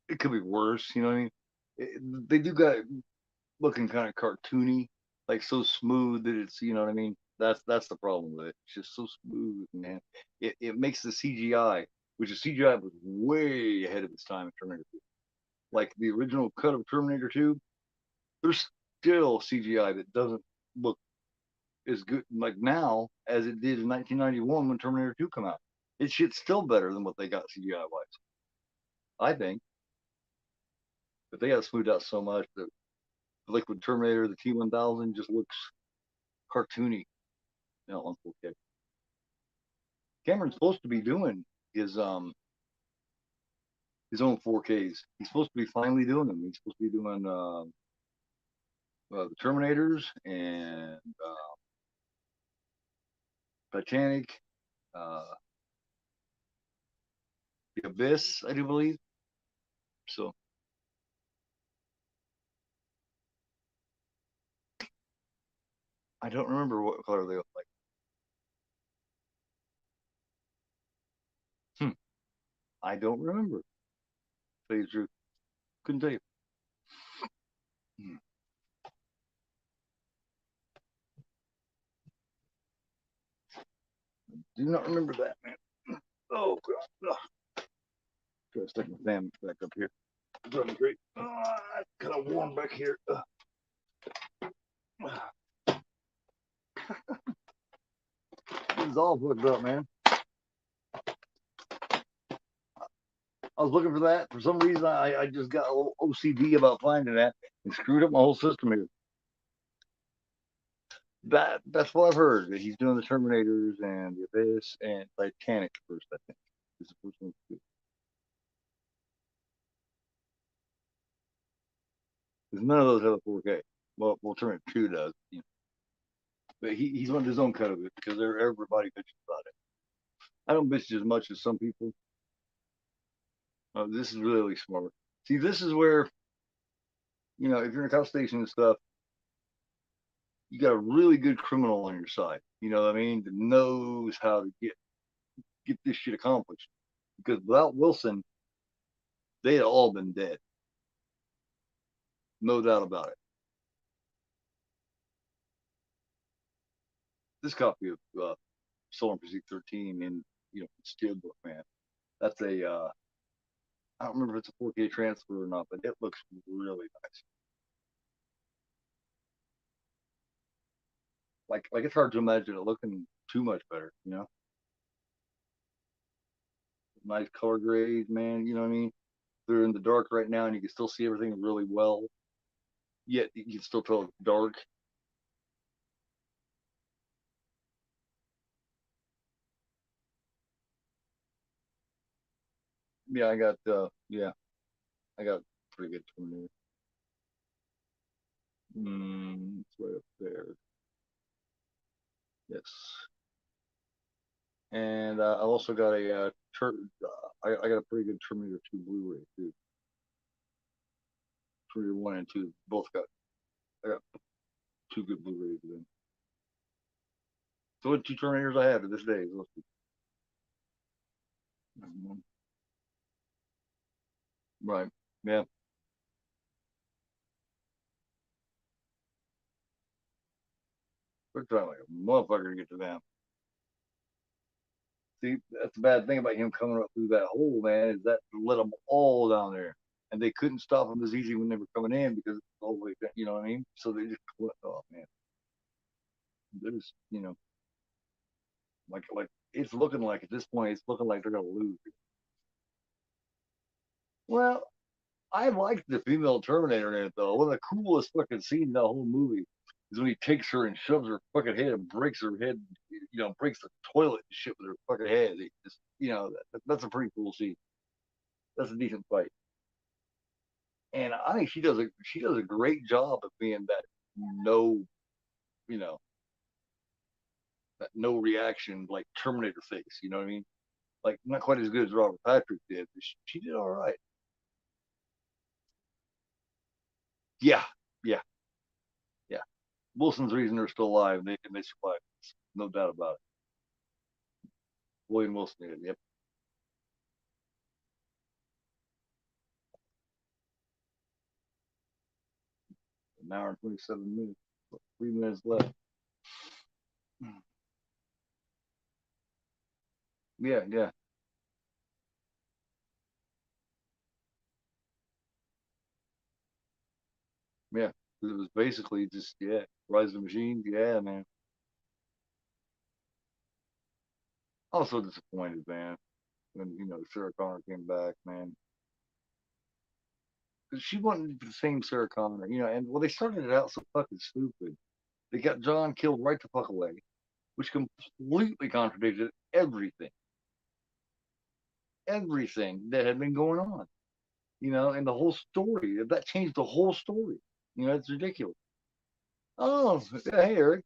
it could be worse, you know what I mean? They do got looking kind of cartoony, like so smooth that it's, you know what I mean? That's the problem with it. It's just so smooth, man. It makes the CGI, which is CGI was way ahead of its time in Terminator 2. Like the original cut of Terminator 2, there's still CGI that doesn't look as good like now as it did in 1991 when Terminator 2 came out. It's shit's still better than what they got CGI wise, I think. But they got smoothed out so much that the Liquid Terminator, the T1000, just looks cartoony. You know, on 4K. Cameron's supposed to be doing his his own 4Ks. He's supposed to be finally doing them. He's supposed to be doing the Terminators and Titanic, uh, the Abyss, I do believe. So I don't remember what color they look like. I don't remember. To tell you the truth, couldn't tell you. Hmm. Do not remember that, man. Oh god. Ugh. Try to stick my fan back up here. Driving great. It's kind of warm back here. This is all hooked up, man. I was looking for that. For some reason, I just got a little OCD about finding that and screwed up my whole system here. That's what I've heard. That he's doing the Terminators and the Abyss and Titanic first, I think. Is the first one. Because none of those have a 4K. Well, Terminator 2 does. You know. But he's wanted his own cut of it because everybody bitches about it. I don't bitch as much as some people. This is really smart. See, this is where, if you're in a cop station and stuff, you got a really good criminal on your side. You know what I mean? That knows how to get this shit accomplished. Because without Wilson, they had all been dead. No doubt about it. This copy of Solar Precinct 13 in Steelbook, man. That's I don't remember if it's a 4K transfer or not, but it looks really nice. Like it's hard to imagine it looking too much better, Nice color grades, man. You know what I mean? They're in the dark right now, and you can still see everything really well. Yet you can still tell it's dark. Yeah, I got pretty good Terminator. It's right up there. Yes, and I also got I got a pretty good Terminator 2 Blu-ray too. Terminator 1 and 2 both got I got two good Blu-rays of them. So what two Terminators I have to this day. Right. Yeah. We're trying like a motherfucker to get to them. See, that's the bad thing about him coming up through that hole, man, is that let them all down there. And they couldn't stop them as easy when they were coming in because it's all the way down, you know what I mean? So they just oh man. There's like it's looking like at this point it's looking like they're gonna lose. Well, I liked the female Terminator in it though. One of the coolest fucking scenes in the whole movie is when he takes her and shoves her fucking head and breaks her head, breaks the toilet and shit with her fucking head. It just, that's a pretty cool scene. That's a decent fight, and I think she does a great job of being that no, you know, that no reaction like Terminator face. You know what I mean? Like not quite as good as Robert Patrick did, but she did all right. Yeah, yeah, yeah. Wilson's the reason they're still alive. And they survived. No doubt about it. William Wilson did. Yep. An hour and 27 minutes. 3 minutes left. Yeah, yeah, yeah. It was basically just Rise of the Machines. Yeah, man. I was so disappointed, man, when Sarah Connor came back, man. Because she wasn't the same Sarah Connor, and well, they started it out so fucking stupid. They got John killed right the fuck away, which completely contradicted everything that had been going on, and the whole story. That changed the whole story. It's ridiculous. Oh, yeah, hey, Eric.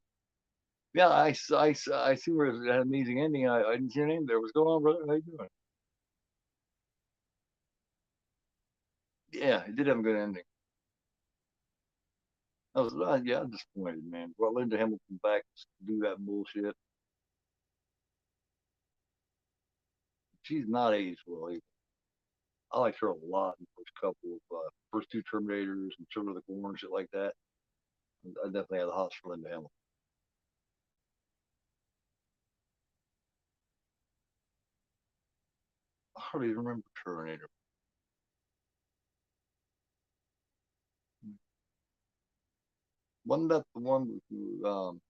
Yeah, I see where it had an amazing ending. I didn't see your name there. What's going on, brother? How you doing? Yeah, it did have a good ending. Yeah, I'm disappointed, man. Brought Linda Hamilton back to do that bullshit. She's not aged well either. I liked her a lot in the first couple of first two Terminators and Children of the Corn, shit like that. I definitely had the hots for Linda Hamilton. I hardly remember Terminator. Wasn't that the one with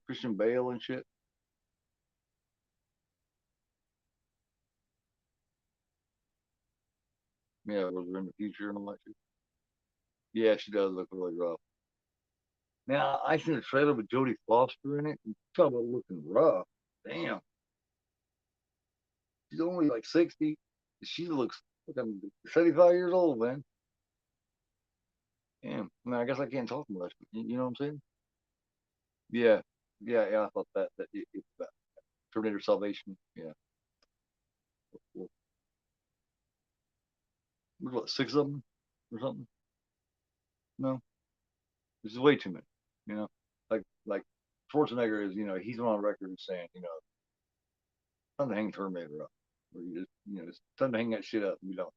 Christian Bale and shit? Yeah, was in the future and all that shit. Yeah, she does look really rough. Now I seen a trailer with Jodie Foster in it. And talk about looking rough. Damn, she's only like 60. She looks like I'm 75 years old, man. Damn. I mean, I guess I can't talk much. But you know what I'm saying? Yeah, yeah. I thought it's that Terminator Salvation. Yeah. Well, there's what, six of them or something? No, this is way too many. You know, like Schwarzenegger is. He's on record saying, time to hang Terminator up. Or you just, it's time to hang that shit up. We don't.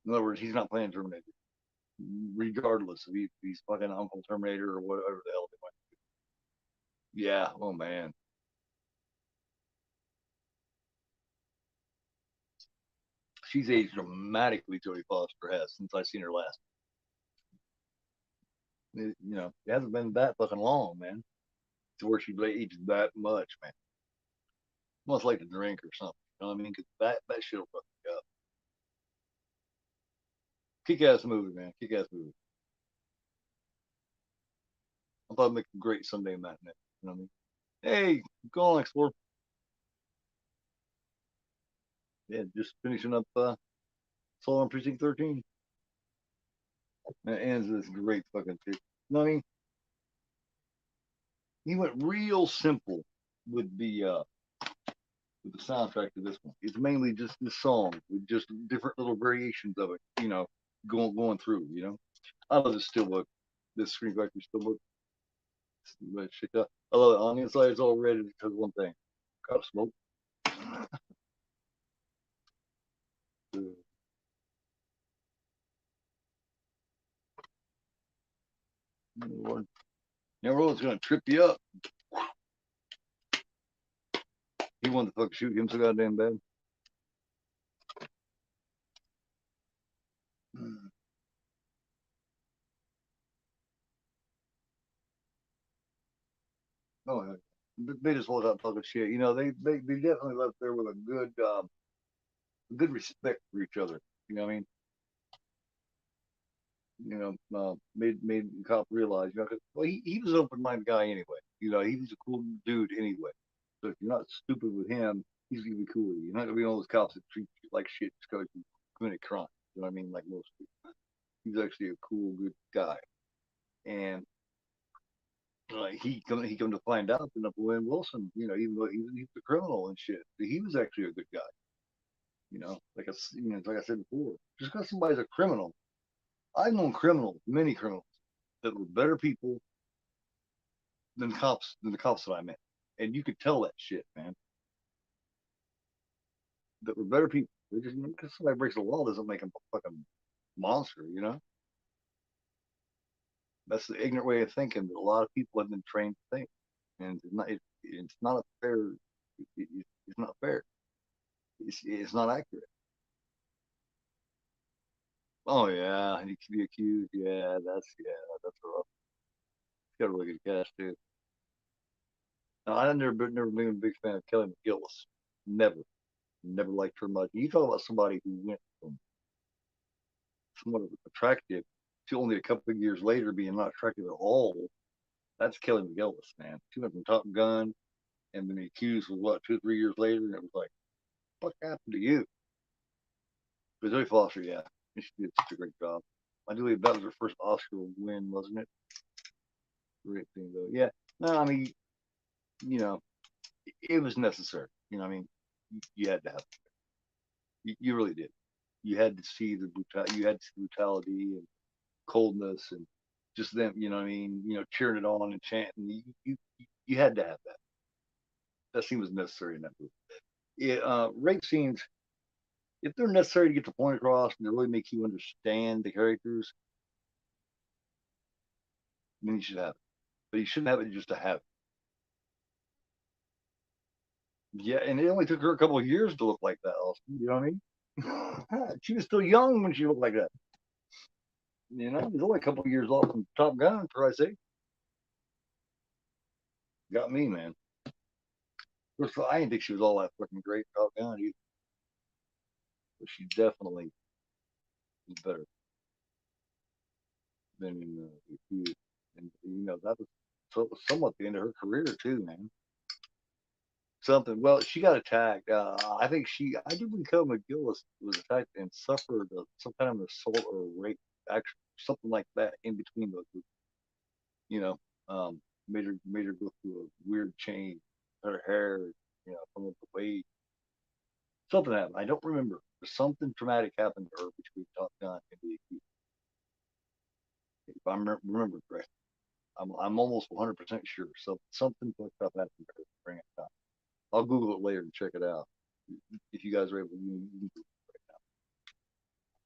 In other words, he's not playing Terminator, regardless if he's fucking Uncle Terminator or whatever the hell they might. Yeah. Oh man. She's aged dramatically. Jodie Foster has since I seen her last. It hasn't been that fucking long, man, to where she aged that much, man. Must like to drink or something. You know what I mean? 'Cause that shit'll fuck you up. Kick ass movie, man. Kick ass movie. I thought it'd make a great Sunday matinee. You know what I mean? Hey, go on, explore. Yeah, just finishing up Soul on Precinct 13. And ends this great fucking shit. You know what I mean? He went real simple with the soundtrack to this one. It's mainly just the song with just different little variations of it, going through. I love this steelbook, this screen factory steelbook. But shit, I love it. On the inside, it's all red because one thing. Got smoke. Never was gonna trip you up. He wanted to fucking shoot him so goddamn bad. Oh, yeah. They just walked out talking shit. They definitely left there with a good respect for each other. You know what I mean? Made the cop realize, 'cause, well, he was an open minded guy anyway. He was a cool dude anyway. So if you're not stupid with him, he's gonna be cool with you. You're not gonna be one of those cops that treat you like shit just because you committed crime. You know what I mean? Like most people. He's actually a cool, good guy. And he come to find out that William Wilson, even though he's a criminal and shit, he was actually a good guy. Like I said before, just because somebody's a criminal, I've known criminals, many criminals, that were better people than the cops that I met, and you could tell that shit, man. That were better people. They just because somebody breaks the law doesn't make them a fucking monster, you know. That's the ignorant way of thinking that a lot of people have been trained to think, and it's not a fair. It's not fair. It's not accurate. Oh yeah, and he could be accused. Yeah, that's rough. He's got a really good cast too. Now, I've never been a big fan of Kelly McGillis. Never, never liked her much. You talk about somebody who went from somewhat attractive to only a couple of years later being not attractive at all. That's Kelly McGillis, man. She went from Top Gun and then accused was what 2 or 3 years later, and it was like, what happened to you? But Zoe Foster, yeah, she did such a great job. I do believe that was her first Oscar win, wasn't it? Great thing though. Yeah. No, I mean, you know, it was necessary. You know, what I mean, you had to have. You really did. You had to see the brutality. You had to see brutality, coldness and just them, you know what I mean, cheering it on and chanting. You had to have that. That scene was necessary in that movie. Rape scenes, if they're necessary to get the point across and to really make you understand the characters, then you should have it. But you shouldn't have it just to have it. Yeah, and it only took her a couple of years to look like that, Austin. You know what I mean? She was still young when she looked like that. It was only a couple of years off from Top Gun, for I say. Got me, man. First of all, I didn't think she was all that fucking great in Top Gun either. But she definitely is better than in the and that was somewhat the end of her career too, man. Something. Well, she got attacked. I think I do believe Kelly McGillis was attacked and suffered some kind of assault or rape, actually, something like that in between those. You know, um, made her go through a weird change. Her hair, from the way something happened. I don't remember. Something traumatic happened to her between Top Gun and the if I remember correctly. I'm almost 100% sure. So something fucked up happened to her during that time. I'll Google it later and check it out. If you guys are able to, you can do it right now.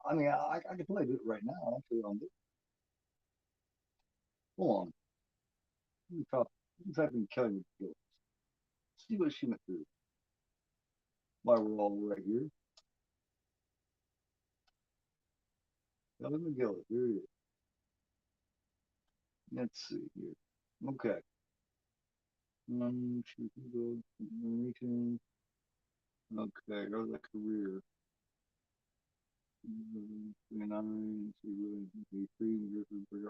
I mean, I can play it right now. Actually, on this. Hold on. Let me type in Kelly McGill. See what she went through. While we're all right here. Kelly McGill. Here it is. Let's see here. Okay. She can go. Okay, go to the career. 29,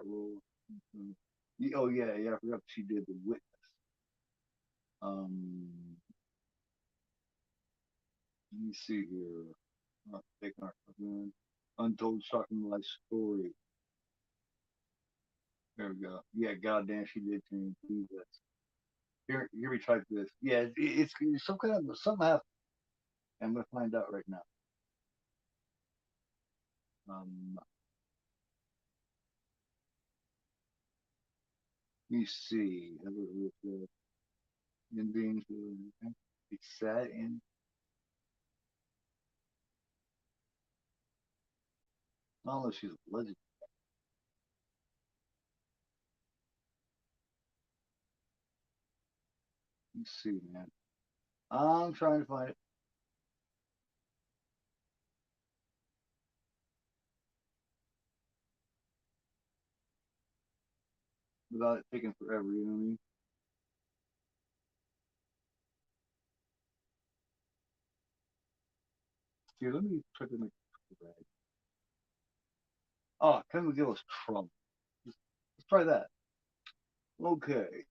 role. Oh yeah, I forgot she did the witness. Let me see here. Taking our untold shocking life story. There we go. Yeah, goddamn, she did change. Here we type this. Yeah, it's some kind of something happened. I'm gonna find out right now. Let me see. Endings. It's sad and I don't know if she's a legend. Let's see, man. I'm trying to find it without it taking forever. You know what I mean? Here, let me check in my bag. Oh, Kevin McGill is Trump. Let's try that. Okay.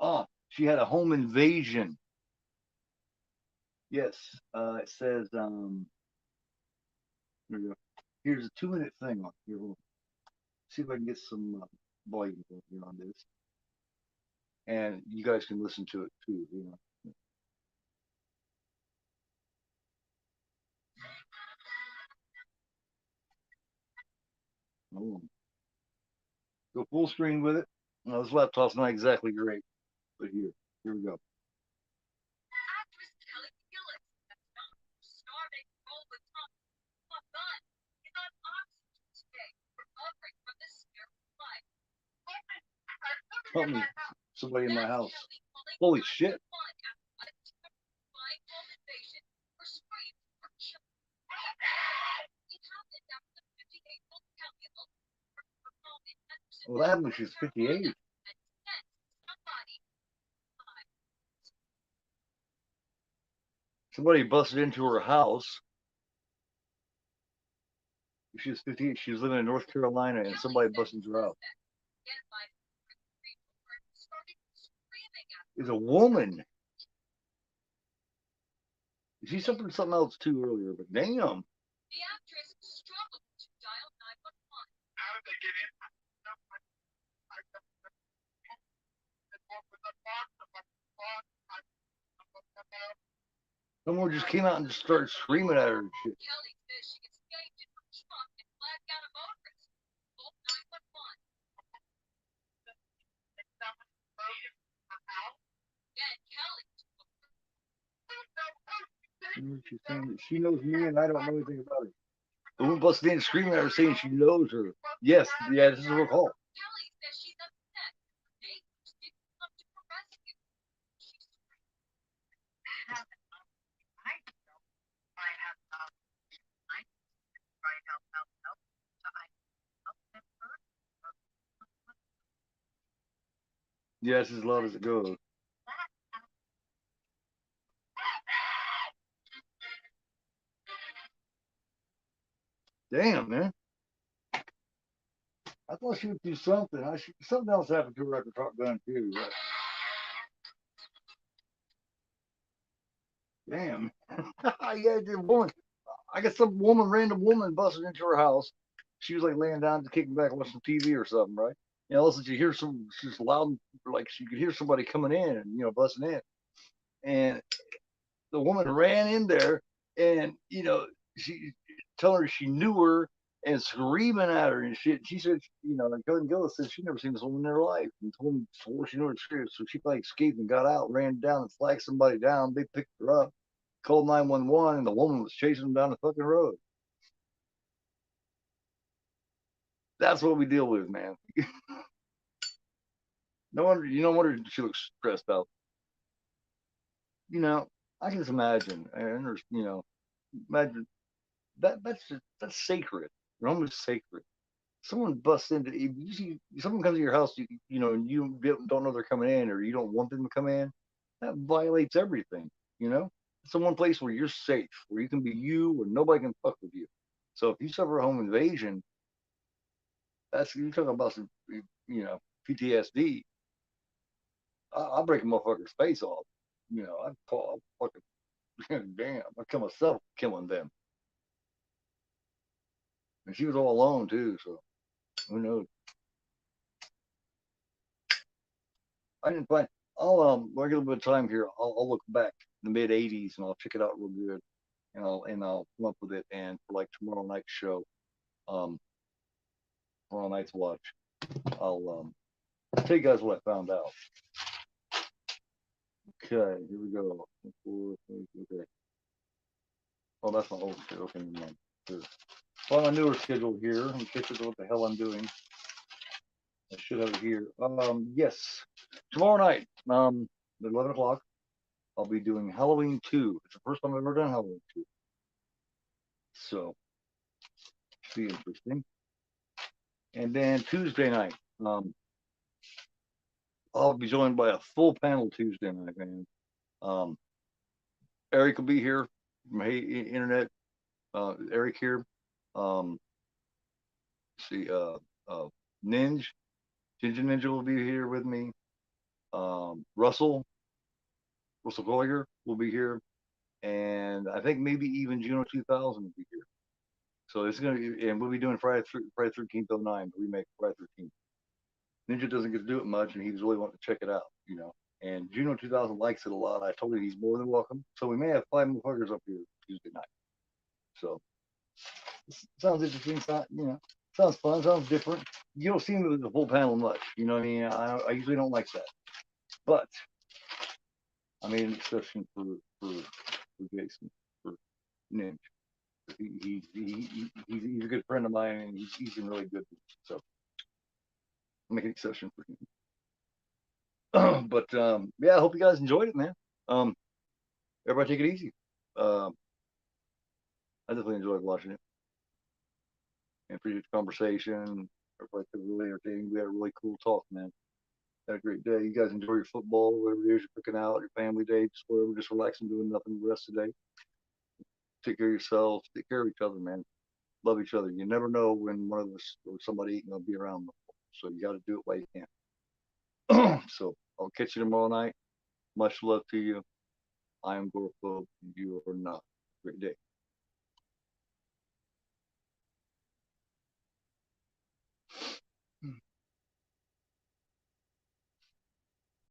Oh, she had a home invasion. Yes. It says here we go. Here's a 2-minute thing on here. We'll see if I can get some volume here on this, and you guys can listen to it too. Oh, go full screen with it. No, this laptop's not exactly great, but here we go. Help me, somebody in my house. Holy shit. Well, that happened when she was 58. Somebody busted into her house. She was 58. She was living in North Carolina, and somebody busted into her house. Is a woman. She suffered something else too earlier, but damn. Someone just came out and just started screaming at her and shit. She's saying she knows me and I don't know anything about it. The woman busted in screaming at her saying she knows her. Yes, yeah, this is her call. Yes, as loud as it goes. Damn, man. I thought she would do something. Something else happened to her at the Top Gun too. Right? Damn. Yeah, the woman. I guess some woman, random woman, busted into her house. She was like laying down, just kicking back, watching TV or something, right? You know, listen, you hear some, she's loud, like she could hear somebody coming in and busting in, and the woman ran in there, and she telling her she knew her and screaming at her and shit. She said, like Helen Gillis said, she never seen this woman in her life, and told me swore she knew her spirit. So she like escaped and got out, ran down and flagged somebody down. They picked her up, called 911, and the woman was chasing them down the fucking road. That's what we deal with, man. No wonder she looks stressed out. I can just imagine, and imagine that's sacred. Rome is sacred. Someone busts into you see someone comes to your house, and you don't know they're coming in, or you don't want them to come in. That violates everything. It's the one place where you're safe, where you can be you, where nobody can fuck with you. So if you suffer a home invasion, you're talking about some, PTSD. I'll break a motherfucker's face off. I'd call fucking damn. I kill myself killing them. And she was all alone too, so who knows? I didn't find. When I get a little bit of time here, I'll look back in the mid '80s and I'll check it out real good, and I'll come up with it. And for like tomorrow night's show, um, tomorrow night's watch, I'll tell you guys what I found out. Okay, here we go. Okay. Oh, that's my old schedule. Okay, never mind. Well, my newer schedule here. I'm catching what the hell I'm doing. I should have it here. Yes, tomorrow night, at 11 o'clock, I'll be doing Halloween 2. It's the first time I've ever done Halloween 2, so should be interesting. And then Tuesday night, I'll be joined by a full panel Tuesday night, man. Um, Eric will be here from Hey Internet. Eric here. Um, see, Ninja, Ginger Ninja will be here with me. Russell Goyer will be here, and I think maybe even Juno 2000 will be here. So it's gonna be, and we'll be doing Friday 13th 09, the remake of Friday 13th. Ninja doesn't get to do it much, and he was really wanting to check it out. And Juno 2000 likes it a lot. I told him he's more than welcome. So we may have 5 motherfuckers up here Tuesday night. So sounds interesting. Sounds fun. Sounds different. You don't see me with the full panel much. You know what I mean? I usually don't like that, but I made an exception for Jason, for Ninja. He's a good friend of mine, and he's been really good. So I'll make an exception for him. But yeah, I hope you guys enjoyed it, man. Everybody take it easy. I definitely enjoyed watching it, and appreciate the conversation. Everybody was really entertaining. We had a really cool talk, man. Had a great day. You guys enjoy your football, whatever it is you're cooking out, your family day, just whatever, just relaxing, doing nothing the rest of the day. Take care of yourselves. Take care of each other, man. Love each other. You never know when one of us or somebody ain't gonna be around. So you got to do it while you can. So I'll catch you tomorrow night. Much love to you. I am Gorfo, and you are not. Great day.